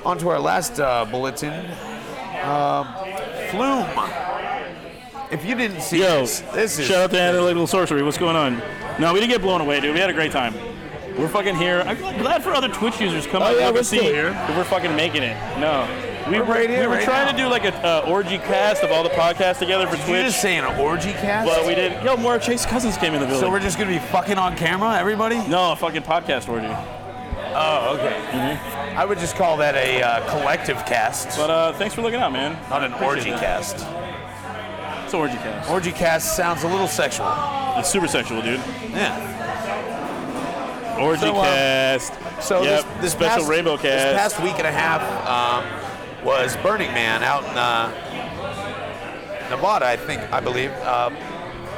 On to our last bulletin. Flume. If you didn't see this is... Shout out to Analytical Sorcery. What's going on? No, we didn't get blown away, dude. We had a great time. We're fucking here. I'm glad for other Twitch users come out and see. We're fucking making it. No. We're right here. We were trying to do like a orgy cast of all the podcasts together for Twitch. You just saying an orgy cast? But we didn't. Yo, more Chase Cousins came in the building. So we're just going to be fucking on camera, everybody? No, a fucking podcast orgy. Oh, okay. Mm-hmm. I would just call that a collective cast. But thanks for looking out, man. Not an orgy cast. It's an orgy cast. Orgy cast sounds a little sexual. It's super sexual, dude. Yeah. Orgy cast. So this special past, rainbow cast. This past week and a half was Burning Man out in Nevada, I believe.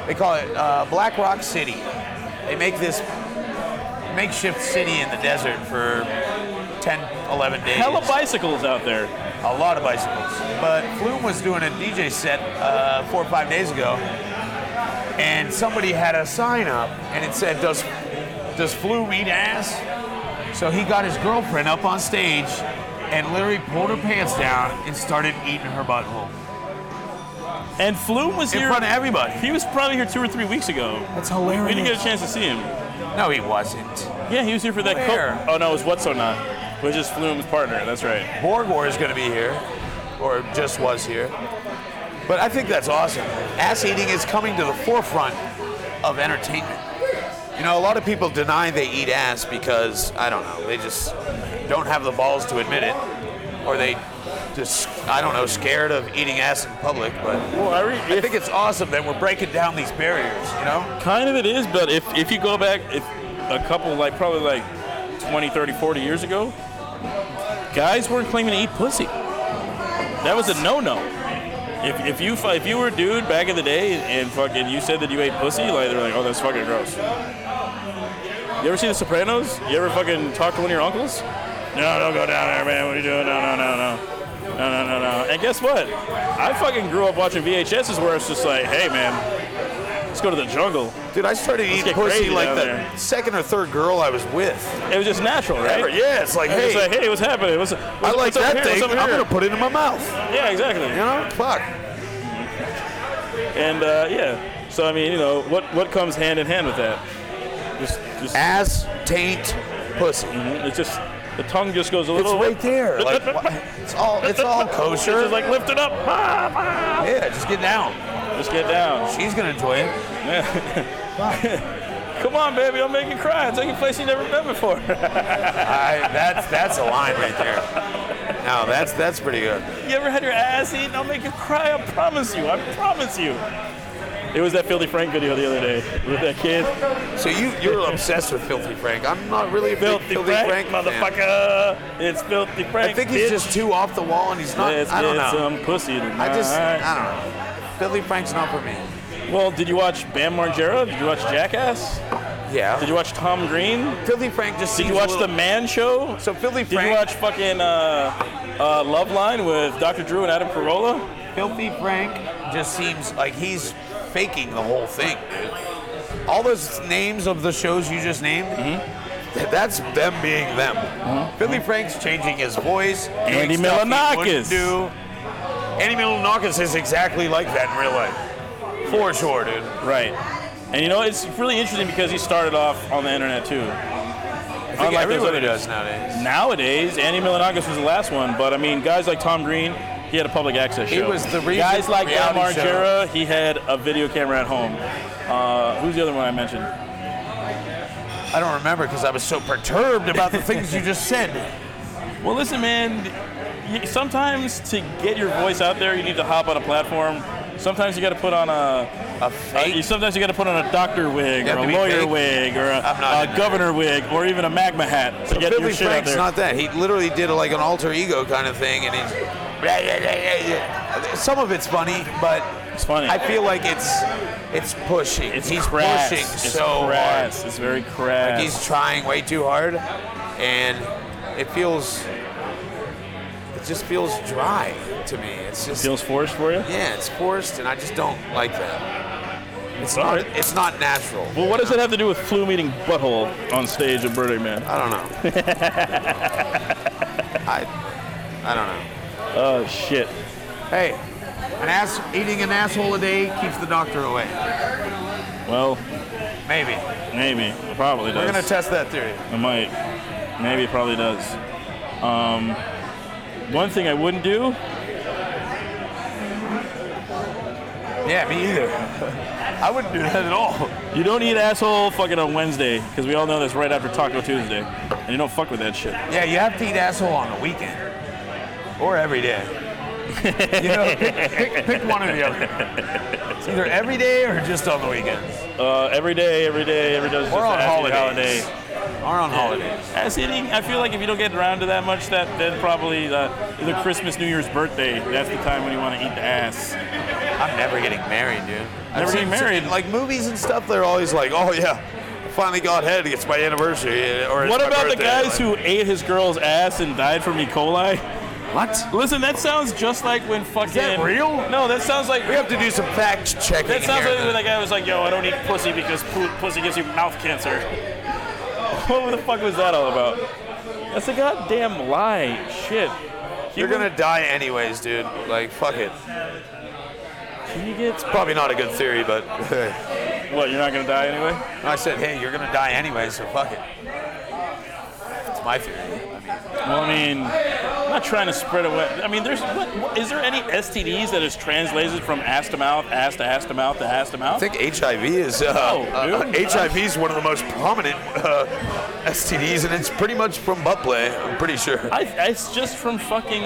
They call it Black Rock City. They make this makeshift city in the desert for 10, 11 days. Hella bicycles out there. A lot of bicycles. But Flume was doing a DJ set 4 or 5 days ago, and somebody had a sign up, and it said, does Flume eat ass? So he got his girlfriend up on stage and literally pulled her pants down and started eating her butthole. And Flume was In here front of everybody. He was probably here 2 or 3 weeks ago. That's hilarious. We didn't get a chance to see him. No, he wasn't. Yeah, he was here for that. Where? Oh no, it was What's So Not, which is Flume's partner. That's right. Borgor is going to be here, or just was here. But I think that's awesome. Ass eating is coming to the forefront of entertainment. You know, a lot of people deny they eat ass because, I don't know, they just don't have the balls to admit it. Or they just, I don't know, scared of eating ass in public. But Well, I think it's awesome that we're breaking down these barriers, you know? kind of it is, but if you go back a couple, like probably like 20, 30, 40 years ago, guys weren't claiming to eat pussy. That was a no-no. If you were a dude back in the day and fucking you said that you ate pussy, like they're like, oh, that's fucking gross. You ever see The Sopranos? You ever fucking talk to one of your uncles? No, don't go down there, man. What are you doing? No. And guess what? I fucking grew up watching VHSs where it's just like, hey, man, let's go to the jungle. Dude, I started eating get pussy crazy like down the there. second or third girl I was with. It was just natural, right? Yeah, it's like, It's hey, like, hey, what's happening? I like what's over that here? thing. What's over I'm here? going to put it in my mouth. Yeah, exactly. You know? Fuck. And yeah, so I mean, you know, what comes hand in hand with that? Just Ass, taint, pussy. it's just the tongue just goes a It's little. right there. Like, it's all kosher. Just like lift it up. Yeah, just get down. Just get down. She's gonna enjoy it. Come on, baby, I'll make you cry. I'll take you a place you've never been before. That's a line right there. No, that's pretty good. You ever had your ass eaten? I'll make you cry. I promise you. I promise you. It was that Filthy Frank video the other day with that kid. So you're obsessed with Filthy Frank. I'm not really a big Filthy Frank, fan. motherfucker. It's Filthy Frank. I think he's just too off the wall, and he's not. Let's I don't get know. some pussy tonight. I don't know. Filthy Frank's not for me. Well, did you watch Bam Margera? Did you watch Jackass? Yeah. Did you watch Tom Green? Filthy Frank just Did seems you watch a The little... Man Show? So Filthy Did Frank... you watch fucking Love Line with Dr. Drew and Adam Carolla? Filthy Frank just seems like he's faking the whole thing. All those names of the shows you just named, that's them being them. Filthy Frank's changing his voice. doing Andy stuff he Milonakis. wouldn't do. Andy Milonakis is exactly like that in real life. For sure, dude. Right. And you know, it's really interesting because he started off on the internet too. I think everybody does nowadays. Nowadays, Andy Milonakis was the last one, but I mean, guys like Tom Green, he had a public access show. He was the reason guys like Bam reality Margera, he had a video camera at home. Who's the other one I mentioned? I don't remember because I was so perturbed about the things you just said. Well, listen, man. Sometimes to get your voice out there, you need to hop on a platform. Sometimes you got to put on A fake. sometimes you got to put on a doctor wig, You or have a to be lawyer fake? wig, or I'm not a into governor wig, or even a magma hat to get your Filthy shit out Frank's there. not that. He literally did like an alter ego kind of thing, and he's. Some of it's funny, but It's funny. I feel like it's pushing. He's crass. pushing It's so crass. hard. It's very crass. Like he's trying way too hard, and it just feels dry to me. It's just feels forced for you. yeah, it's forced, and I just don't like that. It's All not. right. It's not natural. Well, what does it have to do with Flume eating butthole on stage at Burning Man? I don't know. I don't know. Oh shit. Hey, eating an asshole a day keeps the doctor away. Well, Maybe. it probably does. We're gonna test that theory. It might. Maybe it probably does. One thing I wouldn't do. Yeah, me either. I wouldn't do that at all. You don't eat asshole fucking on Wednesday, because we all know that's right after Taco Tuesday. And you don't fuck with that shit. Yeah, you have to eat asshole on the weekend. Or every day. You know, pick one or the other. It's either every day or just on the weekends. Every day. Every day is just Or on a happy holidays. holiday. Or on holidays. Ass eating, I feel like if you don't get around to that much, then probably either Christmas, New Year's, birthday, that's the time when you want to eat the ass. I'm never getting married, dude. Never getting married? Like movies and stuff, they're always like, oh yeah, I finally got head. It's my anniversary. Or it's What my about the birthday. guys Like, who ate his girl's ass and died from E. coli? What? Listen, that sounds just like when fucking... that real? No, that sounds like... We have to do some fact checking. That sounds here. like when that guy was like, yo, I don't eat pussy because pussy gives you mouth cancer. What the fuck was that all about? That's a goddamn lie. Shit. You're gonna die anyways, dude. Like, fuck it. Can you get... It's probably not a good theory, but... What, you're not gonna die anyway? I said, hey, you're gonna die anyway, so fuck it. It's my theory. Well, I mean, I'm not trying to spread away. I mean, is there any STDs that is translated from ass to mouth, ass to ass to mouth to ass to mouth? I think HIV is HIV is one of the most prominent STDs, and it's pretty much from butt play. I'm pretty sure. It's just from fucking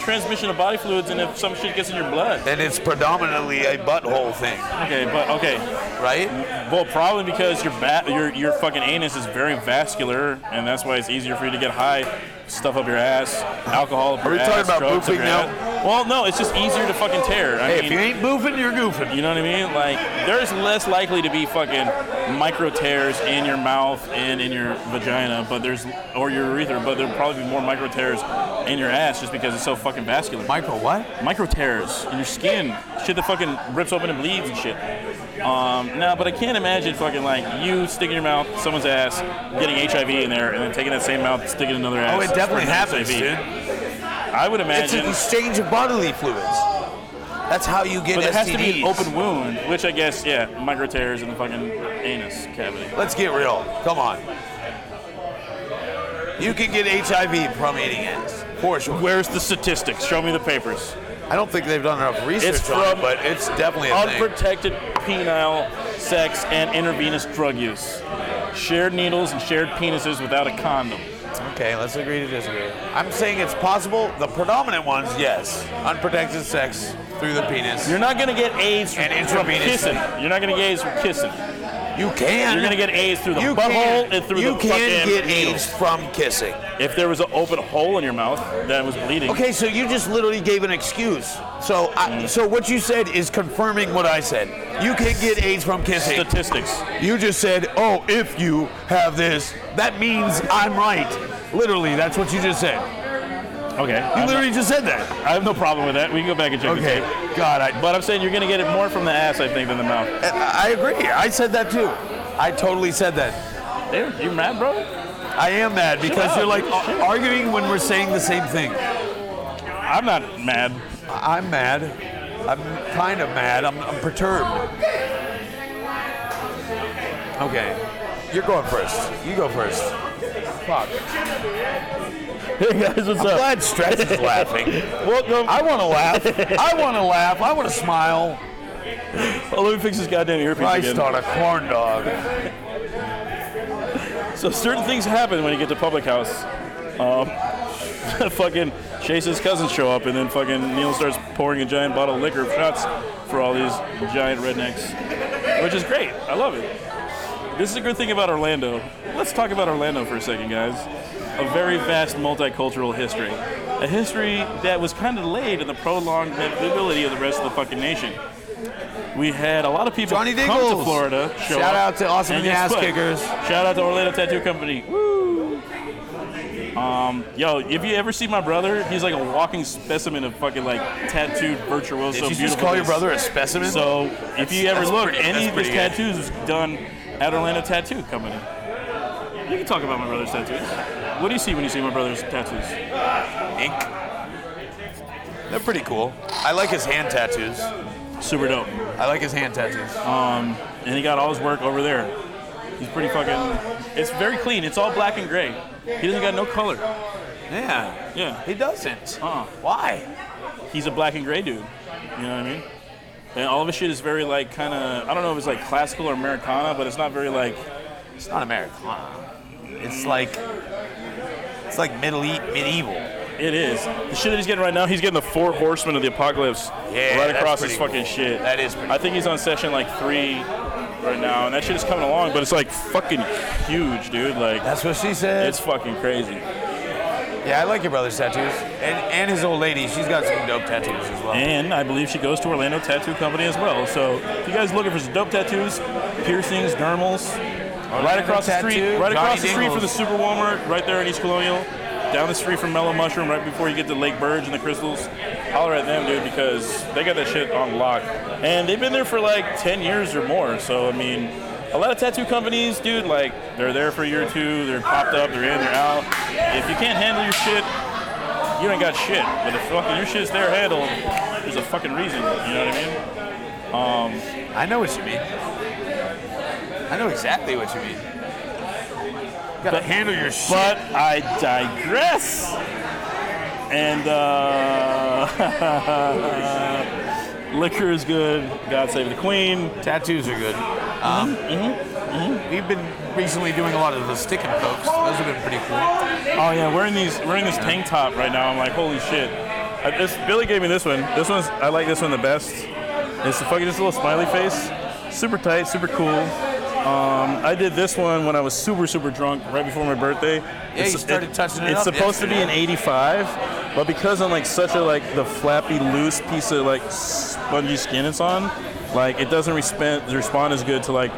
transmission of body fluids, and if some shit gets in your blood. And it's predominantly a butthole thing. Okay. Right? Well, probably because your fucking anus is very vascular, and that's why it's easier for you to get high. Stuff up your ass, alcohol up your ass. Are we talking about drugs up boofing your now? ass. Well, no, it's just easier to fucking tear. I mean, if you ain't boofing, you're goofing. You know what I mean? Like, there's less likely to be fucking micro tears in your mouth and in your vagina, or your urethra, but there'll probably be more micro tears in your ass just because it's so fucking vascular. Micro what? Micro tears in your skin. Shit that fucking rips open and bleeds and shit. No, but I can't imagine fucking like you sticking your mouth, someone's ass, getting HIV in there, and then taking that same mouth, sticking another ass. Oh, it definitely happens, dude. I would imagine. It's an exchange of bodily fluids. That's how you get STDs. But it has to be an open wound, which I guess, micro tears in the fucking anus cavity. Let's get real. Come on. You can get HIV from eating ass, for sure. Where's the statistics? Show me the papers. I don't think they've done enough research on it, but it's definitely a thing. Unprotected penile sex and intravenous drug use. Shared needles and shared penises without a condom. Okay, let's agree to disagree. I'm saying it's possible. The predominant ones, yes. Unprotected sex through the penis. You're not going to get AIDS from kissing. You're not going to get AIDS from kissing. You can. You're going to get AIDS through the butthole and through the fucking You can get needle. AIDS from kissing. If there was an open hole in your mouth that was bleeding. Okay, so you just literally gave an excuse. So so what you said is confirming what I said. You can get AIDS from kissing. Statistics. You just said, oh, if you have this, that means I'm right. Literally, that's what you just said. Okay. You literally just said that. I have no problem with that. We can go back and check the tape. God, but I'm saying you're going to get it more from the ass, I think, than the mouth. I agree. I said that too. I totally said that. Dude, you mad, bro? I am mad because you're like arguing when we're saying the same thing. I'm not mad. I'm mad. I'm kind of mad. I'm perturbed. Okay. You're going first. You go first. Fuck. Hey guys, what's up? I'm glad Stretch is laughing. Welcome. I want to laugh. I want to laugh. I want to smile. Oh, let me fix this goddamn earpiece again. Christ on a corn dog. So certain things happen when you get to Public House. Fucking Chase's cousins show up, and then fucking Neil starts pouring a giant bottle of liquor shots for all these giant rednecks, which is great. I love it. This is a good thing about Orlando. Let's talk about Orlando for a second, guys. A very vast multicultural history. A history that was kind of delayed in the prolonged ability of the rest of the fucking nation. We had a lot of people come to Florida. Shout out to Awesome and the Ass Kickers. Shout out to Orlando Tattoo Company. Woo! Yo, if you ever see my brother, he's like a walking specimen of fucking like tattooed virtuoso. Did you just call your brother a specimen? So if you ever look, any of his tattoos is done at Orlando Tattoo Company. You can talk about my brother's tattoos. What do you see when you see my brother's tattoos? Ink. They're pretty cool. I like his hand tattoos. Super dope. I like his hand tattoos. And he got all his work over there. He's pretty fucking. It's very clean. It's all black and gray. He doesn't got no color. Yeah. He doesn't. Why? He's a black and gray dude. You know what I mean? And all of his shit is very like kind of. I don't know if it's like classical or Americana, but it's not very like. It's not Americana. It's like medieval. It is. The shit that he's getting right now, he's getting the 4 Horsemen of the Apocalypse right across his fucking shit. That is pretty I think he's on session like 3 right now, and that shit is coming along, but it's like fucking huge, dude. Like that's what she said. It's fucking crazy. Yeah, I like your brother's tattoos. And his old lady, she's got some dope tattoos as well. And I believe she goes to Orlando Tattoo Company as well. So if you guys are looking for some dope tattoos, piercings, dermals, right across the street from the Super Walmart, right there in East Colonial, down the street from Mellow Mushroom, right before you get to Lake Burge and the Crystals, holler at them, dude, because they got that shit on lock. And they've been there for like 10 years or more. So, I mean, a lot of tattoo companies, dude, like, they're there for a year or two, they're popped up, they're in, they're out. If you can't handle your shit, you ain't got shit. But if fucking your shit's there handled, there's a fucking reason, you know what I mean? I know what you mean. I know exactly what you mean. You gotta handle your shit. But I digress. And liquor is good. God save the queen. Tattoos are good. We've been recently doing a lot of the stick and pokes. Those have been pretty cool. Oh yeah, wearing this tank top right now. I'm like, holy shit. Billy gave me this one. I like this one the best. It's fucking just a little smiley face. Super tight, super cool. I did this one when I was super, super drunk right before my birthday. Yeah, you started touching it It's up supposed to be an 85, but because I'm like such a the flappy, loose piece of spongy skin it's on, like it doesn't respond as good to like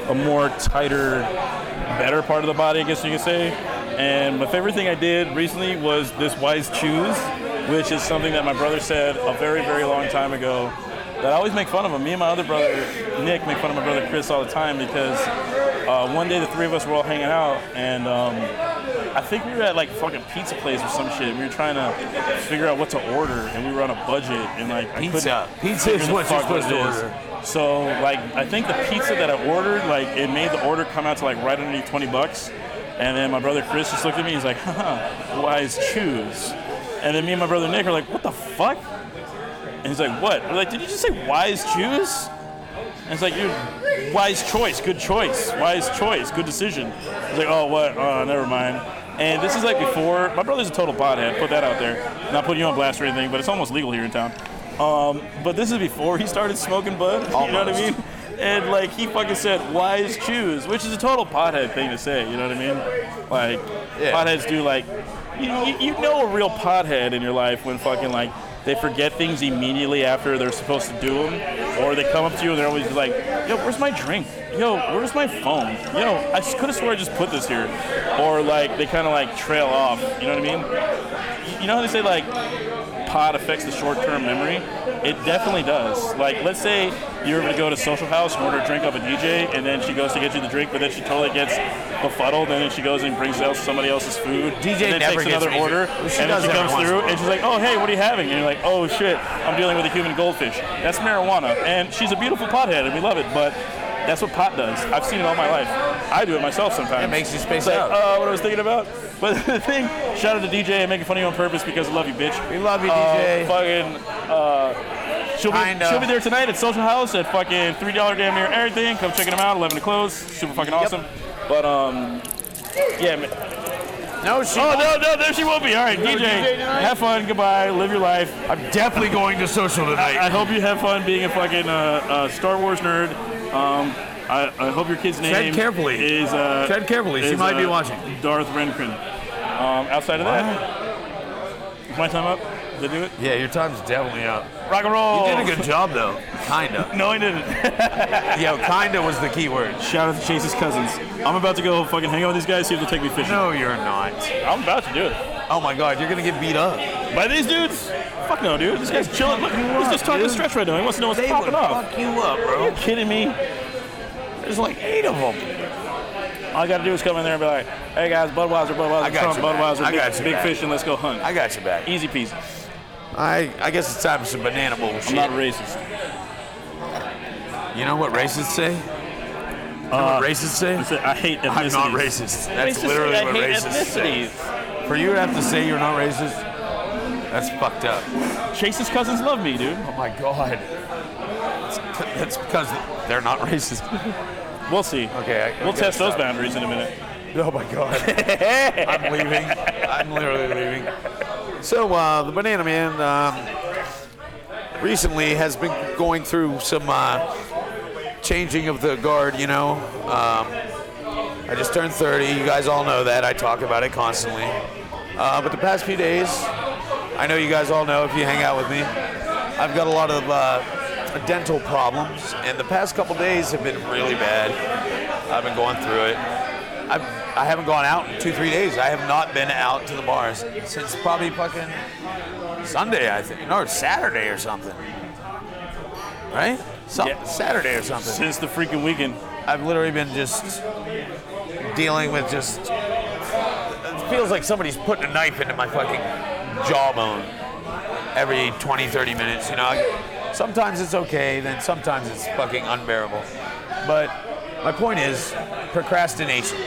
a more tighter, better part of the body, I guess you could say. And my favorite thing I did recently was this Wise Choose, which is something that my brother said a very, very long time ago. That I always make fun of him. Me and my other brother, Nick, make fun of my brother Chris all the time because one day the three of us were all hanging out and I think we were at like fucking pizza place or some shit. We were trying to figure out what to order and we were on a budget and like Pizza is what you're supposed to order. So like I think the pizza that I ordered, like it made the order come out to like right underneath $20. And then my brother Chris just looked at me, he's like, haha, Wise Choose. And then me and my brother Nick are like, what the fuck? And he's like, what? We're like, did you just say Wise Choose? And it's like, dude, wise choice, good choice. Wise choice, good decision. He's like, oh, what? Oh, never mind. And this is like before, my brother's a total pothead, put that out there. Not putting you on blast or anything, but it's almost legal here in town. But this is before he started smoking bud, you know what I mean? And like he fucking said, Wise Choose, which is a total pothead thing to say, you know what I mean? Like, potheads do like, you know a real pothead in your life when fucking like, they forget things immediately after they're supposed to do them, or they come up to you and they're always like, yo, where's my drink? Yo, where's my phone? Yo, I could have swore I just put this here. Or like, they kind of like trail off, you know what I mean? You know how they say like, pot affects the short-term memory? It definitely does. Like, let's say you're going to go to Social House and order a drink off a DJ, and then she goes to get you the drink, but then she totally gets befuddled, and then she goes and brings out somebody else's food. DJ and then never takes gets another me. order, and then she comes through, and she's like, oh, hey, what are you having? And you're like, oh, shit, I'm dealing with a human goldfish. That's marijuana. And she's a beautiful pothead, and we love it, but that's what pot does. I've seen it all my life. I do it myself sometimes. It makes you space like, out. What I was thinking about. But the thing, shout out to DJ and making fun of you on purpose because I love you, bitch. We love you, DJ. She'll be there tonight at Social House at fucking $3 damn near everything. Come checking them out, 11 to close. Super fucking awesome. But yeah, man. No, she won't. won't. No, there she will be. All right, DJ, have fun, goodbye, live your life. I'm definitely going to Social tonight. I hope you have fun being a fucking Star Wars nerd. I hope your kid's name Tread carefully. Is Tread carefully. She might be watching. Darth Renkren. Outside of that, is my time up? Did I do it? Yeah, your time's definitely up. Rock and roll. You did a good job, though. Kinda. No, I didn't. Yo, kinda was the key word. Shout out to Chase's cousins. I'm about to go fucking hang out with these guys, see if they'll take me fishing. No, you're not. I'm about to do it. Oh my God, you're gonna get beat up. By these dudes? Fuck no, dude. This guy's chilling. Look, he's just talking stretch right now. He wants to know what's popping off. Fuck you up, bro. Are you kidding me? There's like 8 of them. All I gotta do is come in there and be like, hey guys, Budweiser, I got Trump, you back. Budweiser, I got you big back. fish, and let's go hunt. I got you back. Easy peasy. I guess it's time for some banana bullshit. I'm not racist. You know what racists say? You know what racists say? I hate ethnicities. I'm not racist. That's Racists literally say, what I hate racists say. ethnicities. For you to have to say you're not racist, that's fucked up. Chase's cousins love me, dude. Oh my God. That's because they're not racist. We'll see. Okay. We'll test those boundaries in a minute. Oh my God. I'm leaving. I'm literally leaving. So the Banana Man recently has been going through some changing of the guard, you know. I just turned 30. You guys all know that. I talk about it constantly. But the past few days, I know you guys all know if you hang out with me, I've got a lot of dental problems, and the past couple days have been really bad. I've been going through it. I haven't gone out in 2-3 days. I have not been out to the bars since probably fucking Sunday, I think. No, Saturday or something. Right? Yeah. Saturday or something. Since the freaking weekend. I've literally been just dealing with just. It feels like somebody's putting a knife into my fucking jawbone every 20, 30 minutes. You know, sometimes it's okay, then sometimes it's fucking unbearable. But my point is procrastination.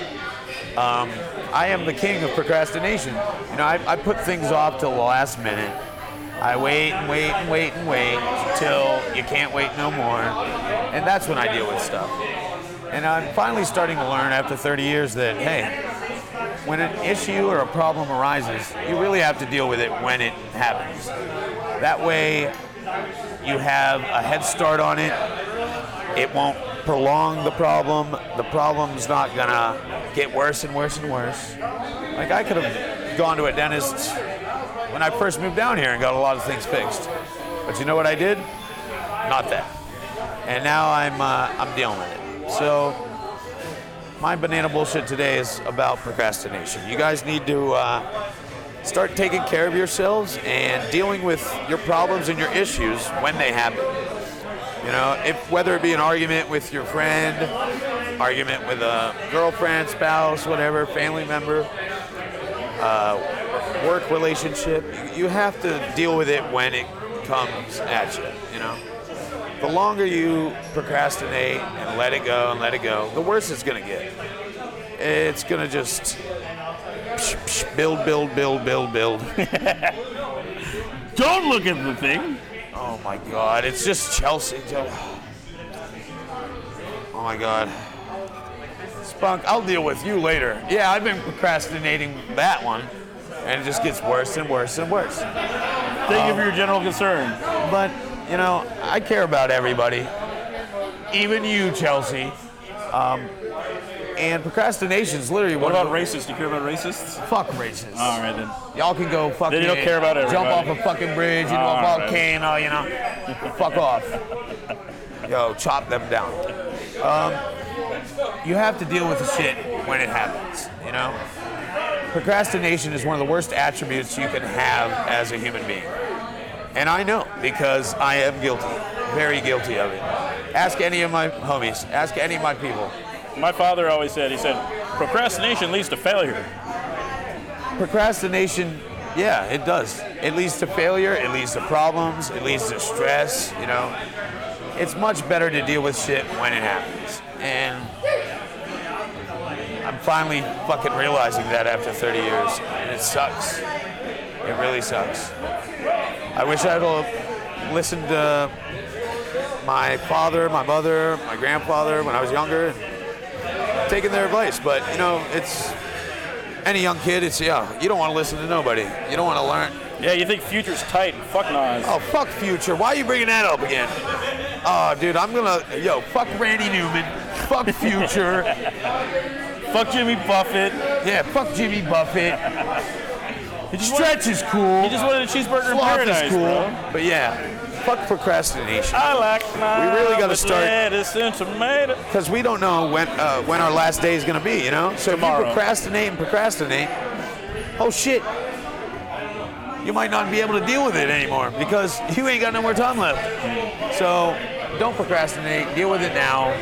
I am the king of procrastination. You know, I put things off till the last minute. I wait and wait and wait and wait till you can't wait no more. And that's when I deal with stuff. And I'm finally starting to learn after 30 years that, hey, when an issue or a problem arises, you really have to deal with it when it happens. That way, you have a head start on it. It won't prolong the problem. The problem's not gonna get worse and worse and worse. Like, I could have gone to a dentist when I first moved down here and got a lot of things fixed. But you know what I did? Not that. And now I'm dealing with it. So my banana bullshit today is about procrastination. You guys need to start taking care of yourselves and dealing with your problems and your issues when they happen. You know, whether it be an argument with your friend, argument with a girlfriend, spouse, whatever, family member, work relationship, you have to deal with it when it comes at you, you know. The longer you procrastinate and let it go, the worse it's gonna get. It's gonna just build. Don't look at the thing. Oh my God, it's just Chelsea. Oh my God. Spunk, I'll deal with you later. Yeah, I've been procrastinating that one, and it just gets worse and worse and worse. Thank you for your general concern. But, you know, I care about everybody, even you, Chelsea. And procrastination is literally What about racists? Do you care about racists? Fuck racists. All right, then. Y'all can go fucking. Then you don't care about jump everybody. off a fucking bridge, you know, a All volcano, you know. Fuck off. Yo, chop them down. You have to deal with the shit when it happens, you know. Procrastination is one of the worst attributes you can have as a human being. And I know, because I am guilty, very guilty of it. Ask any of my homies, ask any of my people. My father always said, procrastination leads to failure. Procrastination, yeah, it does. It leads to failure, it leads to problems, it leads to stress, you know. It's much better to deal with shit when it happens. And I'm finally fucking realizing that after 30 years. And it sucks. It really sucks. I wish I'd have listened to my father, my mother, my grandfather when I was younger, and taken their advice. But, you know, it's any young kid, you don't want to listen to nobody. You don't want to learn. Yeah, you think Future's tight. Fuck Nas. Oh, fuck Future. Why are you bringing that up again? Oh, dude, fuck Randy Newman. Fuck Future. Fuck Jimmy Buffett. Yeah, fuck Jimmy Buffett. Stretch is cool. He just wanted a cheeseburger in Sloth paradise, is cool. bro. But yeah, fuck procrastination. I like my We really got to start, lettuce and tomato. because we don't know when our last day is going to be, you know? So Tomorrow. If you procrastinate, oh shit, you might not be able to deal with it anymore because you ain't got no more time left. So don't procrastinate, deal with it now.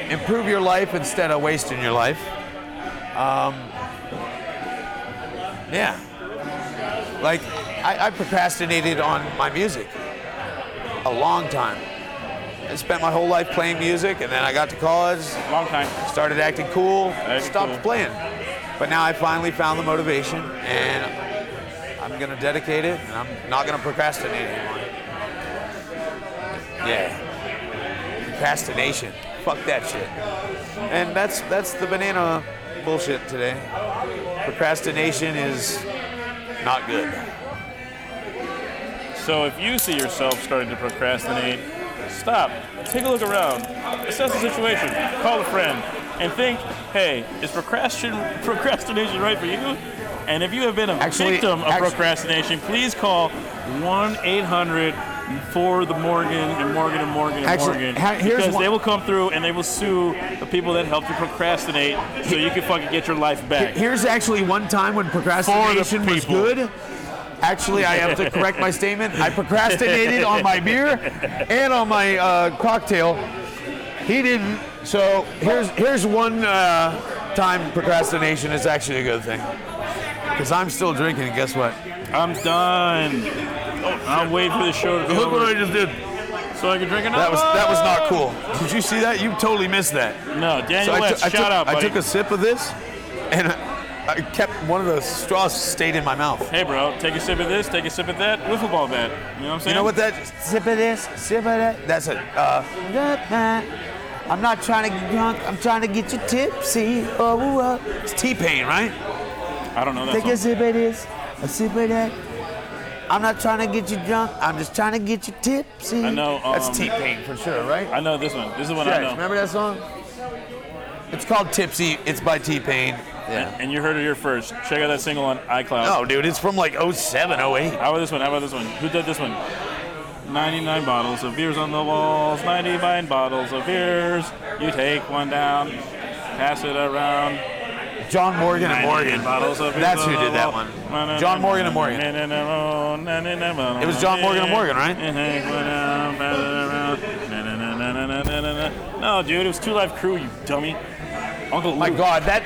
Improve your life instead of wasting your life. Yeah. Like, I procrastinated on my music a long time. I spent my whole life playing music, and then I got to college, Long time. started acting cool, stopped cool. playing. But now I finally found the motivation, and I'm gonna dedicate it, and I'm not gonna procrastinate anymore. Yeah. Procrastination. Fuck that shit. And that's the banana bullshit today. Procrastination is not good. So if you see yourself starting to procrastinate, stop. Take a look around. Assess the situation. Call a friend. And think, hey, is procrastination right for you? And if you have been a victim of procrastination, please call 1-800 for the Morgan and Morgan and Morgan and Morgan, because they will come through and they will sue the people that helped you procrastinate, so you can fucking get your life back. Here's actually one time when procrastination was good. Actually, I have to correct my statement. I procrastinated on my beer and on my cocktail He didn't. So here's one time procrastination is actually a good thing. Because I'm still drinking, and guess what? I'm done. I'll wait for the show to be Look over. what I just did. So I can drink another. That was not cool. Did you see that? You totally missed that. No, Daniel So West, shout out, buddy. I took a sip of this, and I kept one of the straws stayed in my mouth. Hey, bro, take a sip of this, take a sip of that, wiffle ball bat. You know what I'm saying? You know what that? Sip of this, sip of that. That's it. I'm not trying to get drunk. I'm trying to get you tipsy. Oh, it's T-Pain, right? I don't know that Take song. a sip of this, a sip of that. I'm not trying to get you drunk. I'm just trying to get you tipsy. I know. That's T-Pain for sure, right? I know this one. This is the one I know. Remember that song? It's called Tipsy. It's by T-Pain. Yeah. And you heard it here first. Check out that single on iCloud. No, dude, it's from like 07, 08. How about this one? How about this one? Who did this one? 99 bottles of beers on the walls. 99 bottles of beers. You take one down, pass it around. John Morgan and Morgan. Bottles of beers That's who on did the that wall. one. John Morgan and Morgan. It was John Morgan and Morgan, right? No, dude, it was Two Live Crew, you dummy. Uncle Luke. My God, that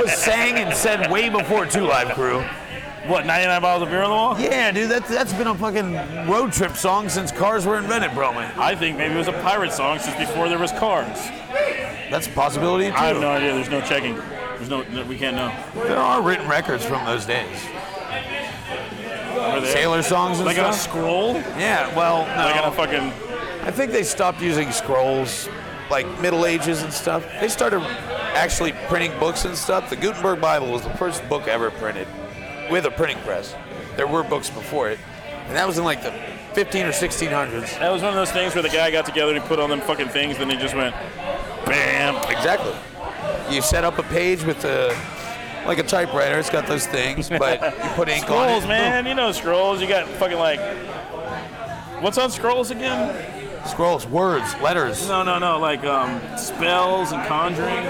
was sang and said way before Two Live Crew. What, 99 bottles of beer on the wall? Yeah, dude, that's been a fucking road trip song since cars were invented, bro, man. I think maybe it was a pirate song since before there was cars. That's a possibility, too. I have no idea. There's no checking. We can't know. There are written records from those days. Are they? Sailor songs and Like stuff. on a scroll? Yeah, well, no. Like on a fucking... I think they stopped using scrolls, like Middle Ages and stuff. They started actually printing books and stuff. The Gutenberg Bible was the first book ever printed with a printing press. There were books before it, and that was in like the 15 or 1600s. That was one of those things where the guy got together and he put on them fucking things, then he just went, bam. Exactly. You set up a page with like a typewriter. It's got those things, but you put ink on it. Scrolls, man. You know scrolls. You got fucking like... What's on scrolls again? Scrolls, words, letters, No. Like spells and conjuring.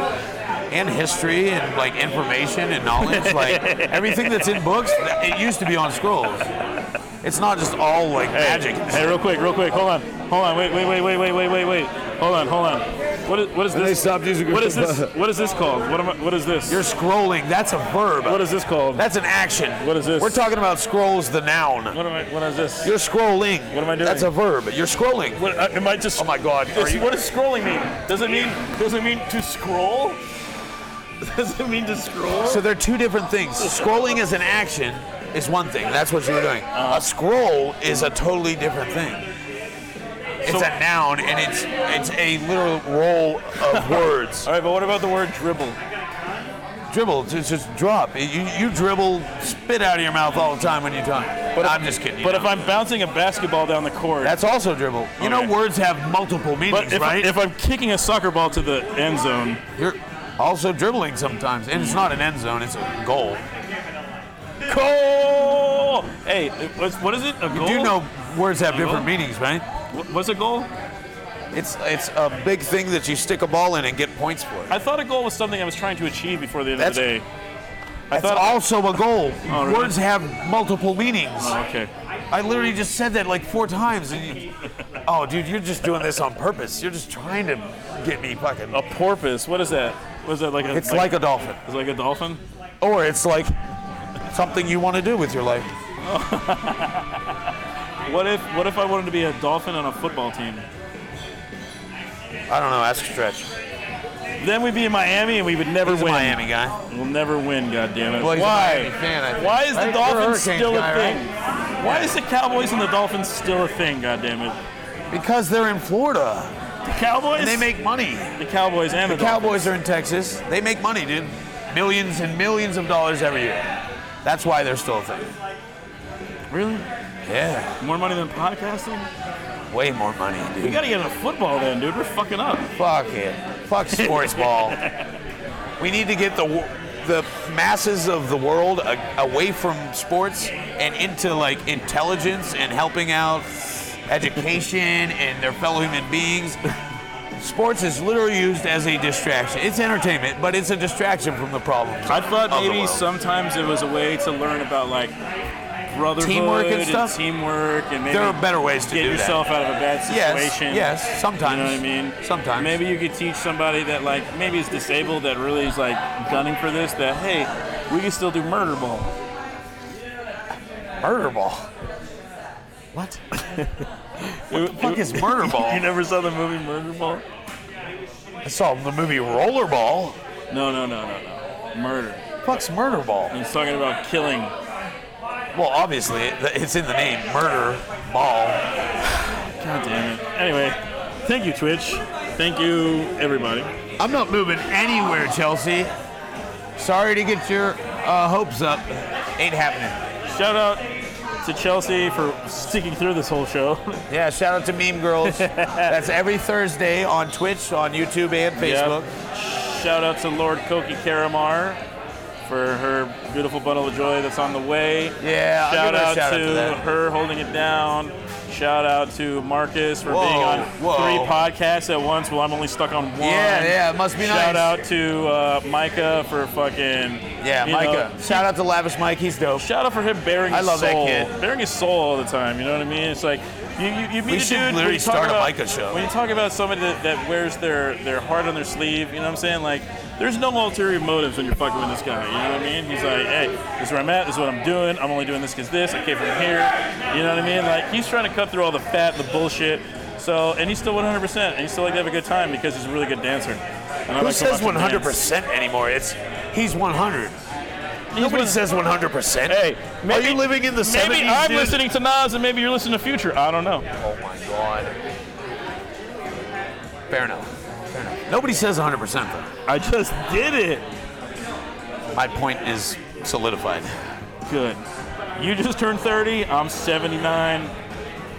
and history, and like information and knowledge. Like everything that's in books, it used to be on scrolls. It's not just all like magic. Hey, real quick. Hold on. Wait. Hold on. What is They this? stopped using. What is this? What is this called? What is this? You're scrolling. That's a verb. What is this called? That's an action. What is this? We're talking about scrolls, the noun. What is this? You're scrolling. What am I doing? That's a verb. You're scrolling. What, am I just? Oh my God. What does scrolling mean? Does it mean to scroll? Does it mean to scroll? So they're two different things. Scrolling as an action is one thing. That's what you were doing. A scroll is a totally different thing. It's a noun, and it's a literal roll of words. All right, but what about the word dribble? Dribble, just drop. You dribble spit out of your mouth all the time when you talk. But I'm just kidding. But if I'm bouncing a basketball down the court, That's also dribble. You know, Okay. words have multiple meanings, but right? if I'm kicking a soccer ball to the end zone, You're also dribbling sometimes, and it's not an end zone; it's a goal. goal. Hey, what is it? A goal? You do know words have goal? different meanings, right? What's a goal? It's a big thing that you stick a ball in and get points for. I thought a goal was something I was trying to achieve before the end of the day. That's also a goal. Oh, really? Words have multiple meanings. Oh, okay. I literally just said that like 4 times. And oh, dude, you're just doing this on purpose. You're just trying to get me fucking. A porpoise. What is that? Was that like a? It's like a dolphin. It's like a dolphin. Or it's like something you want to do with your life. What if I wanted to be a dolphin on a football team? I don't know. Ask Stretch. Then we'd be in Miami and we would never He's a win. Miami guy. We'll never win, goddammit. Well, he's a Why? Miami fan, I think. Why is the Right? You're a Dolphins Hurricanes still a guy, thing? Why is the Cowboys and the Dolphins still a thing, goddammit? Because they're in Florida. The Cowboys? And they make money. the Cowboys and the The Cowboys are in Texas. They make money, dude. Millions and millions of dollars every year. That's why they're still a thing. Dolphins. Really? Yeah. More money than podcasting? Way more money, We dude. gotta get into football then, dude. We're fucking up. Fuck it. Fuck sports ball. We need to get the masses of the world away from sports and into like intelligence and helping out education and their fellow human beings. Sports is literally used as a distraction. It's entertainment, but it's a distraction from the problems. I thought of the maybe world. sometimes it was a way to learn about like brotherhood teamwork and stuff. Teamwork and maybe There are better ways to get do yourself that. out of a bad situation. Yes, sometimes. You know what I mean? Sometimes. Maybe you could teach somebody that like maybe is disabled that really is like gunning for this. That hey, we can still do murder ball. Murder ball. What? What the fuck is murder ball? You never saw the movie Murder Ball? I saw the movie Rollerball. No. Murder. Fuck's murder ball? He's talking about killing. Well, obviously, it's in the name, murder ball. God damn it. Anyway, thank you, Twitch. Thank you, everybody. I'm not moving anywhere, Chelsea. Sorry to get your hopes up. Ain't happening. Shout out to Chelsea for sticking through this whole show. Yeah, shout out to Meme Girls. That's every Thursday on Twitch, on YouTube, and Facebook. Yep. Shout out to Lord Koki Karamar for her beautiful bundle of joy that's on the way. Yeah, shout out to to her holding it down. Shout out to Marcus for being on 3 podcasts at once while I'm only stuck on 1. Yeah, it must be nice. Shout out to Micah for fucking... Yeah, Micah. Shout out to Lavish Mike, he's dope. Shout out for him bearing his soul. I love that kid. Bearing his soul all the time, you know what I mean? It's like, you meet we a should dude... literally start a Micah show. When you talk about somebody that wears their heart on their sleeve, you know what I'm saying? Like, there's no ulterior motives when you're fucking with this guy, you know what I mean? He's like, hey, this is where I'm at, this is what I'm doing, I'm only doing this because this, I came from here, you know what I mean? Like, he's trying to cut through all the fat, the bullshit, so, and he's still 100%, and he's still like to have a good time because he's a really good dancer. Who says 100% anymore? He's 100. Nobody says 100%. Hey, maybe, are you living in the 70s? Maybe I'm dude? listening to Nas and maybe you're listening to Future. I don't know. Oh my God. Fair enough. Nobody says 100% though. I just did it. My point is solidified. Good. You just turned 30. I'm 79.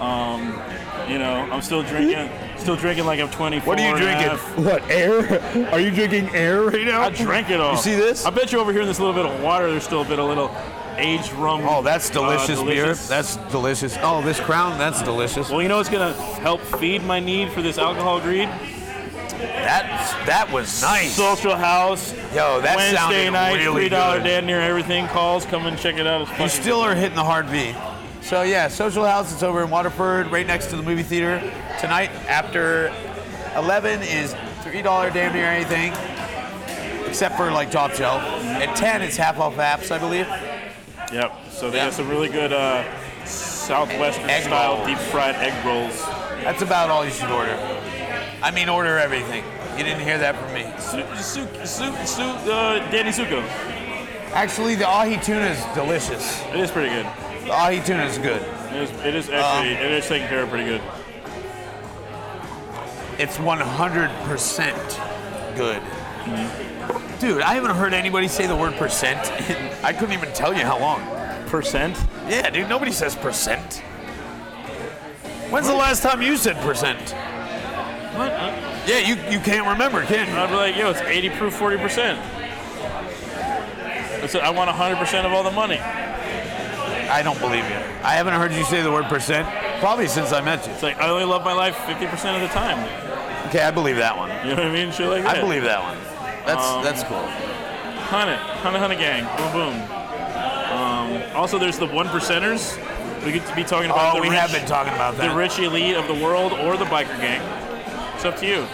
I'm still drinking. Still drinking like I'm 24. What are you drinking? What, air? Are you drinking air right now? I drank it all. You see this? I bet you over here in this little bit of water, there's still a little aged rum. Oh, that's delicious beer. That's delicious. Oh, this Crown, that's delicious. Well, you know what's going to help feed my need for this alcohol greed? That was nice. Social House. Yo, that Wednesday sounded night, really $3 good. damn near everything calls. Come and check it out. You still are hitting the hard V. So yeah, Social House, it's over in Waterford, right next to the movie theater. Tonight, after 11 is $3 damn near anything, except for like top shelf. At 10, it's half off apps, I believe. Yep. So they got some really good Southwestern Egg style rolls. deep fried egg rolls. That's about all you should order. I mean, order everything. You didn't hear that from me. Danny Suko. Actually, the ahi tuna is delicious. It is pretty good. The ahi tuna is good. It is actually it is taken care of pretty good. It's 100% good. Dude, I haven't heard anybody say the word percent. I couldn't even tell you how long. Percent? Yeah, dude, nobody says percent. When's the last time you said percent? What? Yeah, you can't remember, can you? I'd be like, yo, it's 80 proof 40%. I want 100% of all the money. I don't believe you. I haven't heard you say the word percent probably since I met you. It's like, I only love my life 50% of the time. Okay, I believe that one. You know what I mean? Shit like that. I believe that one. That's cool. Hunter gang. Boom, boom. Also, there's the 1%ers. We could be talking about we have been talking about that. The rich elite of the world or the biker gang. It's up to you.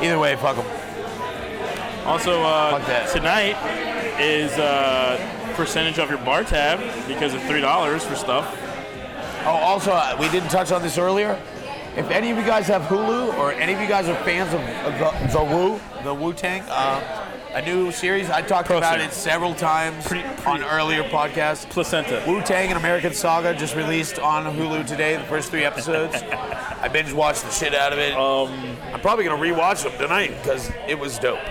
Either way, fuck them. Also, tonight is percentage of your bar tab because of $3 for stuff. Oh, also, we didn't touch on this earlier. If any of you guys have Hulu or any of you guys are fans of the Wu-Tang, a new series, I talked about it several times on earlier podcasts. Placenta. Wu-Tang and American Saga just released on Hulu today, the first 3 episodes. I binge-watched the shit out of it. I'm probably going to rewatch them tonight because it was dope.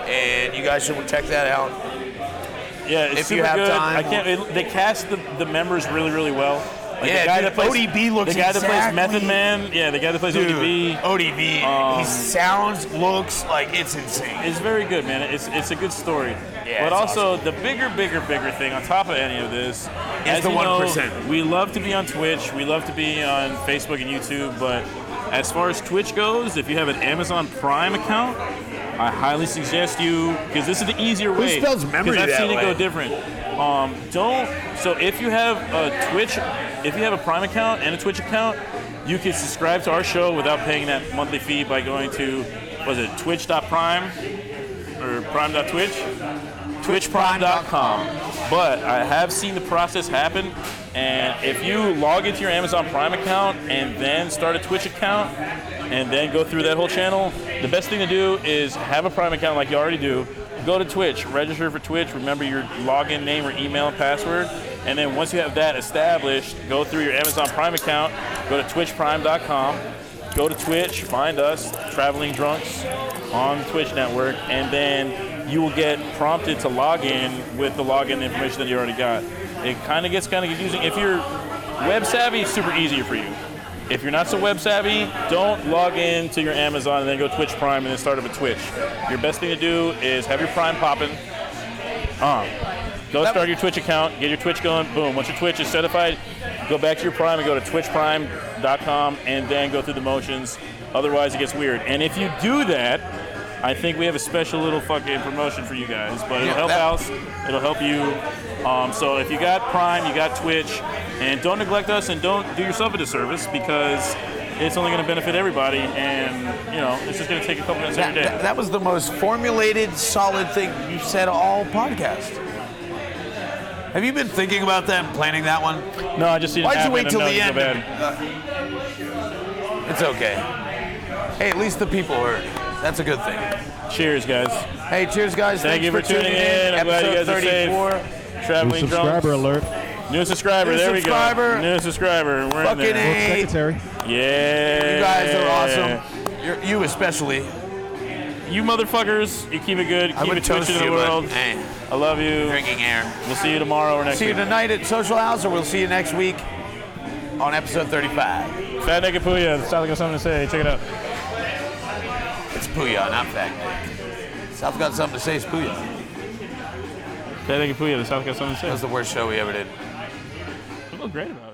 And you guys should check that out. Yeah, it's if super you have good. time. They cast the members really, really well. Like yeah, the guy dude, that plays, ODB looks the guy exactly... that plays Method Man. Yeah, the guy that plays ODB. ODB. He sounds, looks like it's insane. It's very good, man. It's a good story. Yeah, but also awesome. the bigger thing on top of any of this is the 1%. We love to be on Twitch. We love to be on Facebook and YouTube. But As far as Twitch goes, if you have an Amazon Prime account, I highly suggest you, because this is the easier way. Who spells memory Because I've seen that it go way? different. So if you have a Twitch, if you have a Prime account and a Twitch account, you can subscribe to our show without paying that monthly fee by going to, twitch.prime or prime.twitch? twitchprime.com. But I have seen the process happen, and if you log into your Amazon Prime account and then start a Twitch account and then go through that whole channel, the best thing to do is have a Prime account like you already do, go to Twitch, register for Twitch, remember your login name or email and password, and then once you have that established, go through your Amazon Prime account, go to twitchprime.com, go to Twitch, find us, Traveling Drunks, on the Twitch network, and then you will get prompted to log in with the login information that you already got. It kind of gets confusing. If you're web savvy, it's super easy for you. If you're not so web savvy, don't log in to your Amazon and then go Twitch Prime and then start up a Twitch. Your best thing to do is have your Prime popping. Go start your Twitch account, get your Twitch going, boom. Once your Twitch is certified, go back to your Prime and go to twitchprime.com and then go through the motions. Otherwise, it gets weird. And if you do that, I think we have a special little fucking promotion for you guys, but it'll help us, it'll help you. So if you got Prime, you got Twitch, and don't neglect us and don't do yourself a disservice, because it's only going to benefit everybody, and it's just going to take a couple minutes every day. That was the most formulated, solid thing you said all podcast. Have you been thinking about that and planning that one? No, I just seen it Why'd you happen wait and till know the it was end? bad. It's okay. Hey, at least the people heard. That's a good thing. Cheers, guys. Hey, cheers, guys. Thank you for tuning in. I'm glad you guys are safe. Traveling New subscriber Drunks. alert. New subscriber. New there subscriber. we go. New subscriber. We're in Fucking there. A. Secretary. Yeah. You guys are awesome. You especially. You motherfuckers, you keep it good. I Keep would it twitching toast in the you, but, world. hey, I love you. drinking air. We'll see you tomorrow or next See you week. tonight at Social House, or we'll see you next week on episode 35. Fat Naked Puya. Sounds like I got something to say. Check it out. It's Puya, not Fat Nick. South got something to say, it's Puya. Fat Naked Puya. The South got something to say. That was the worst show we ever did. I feel great about it.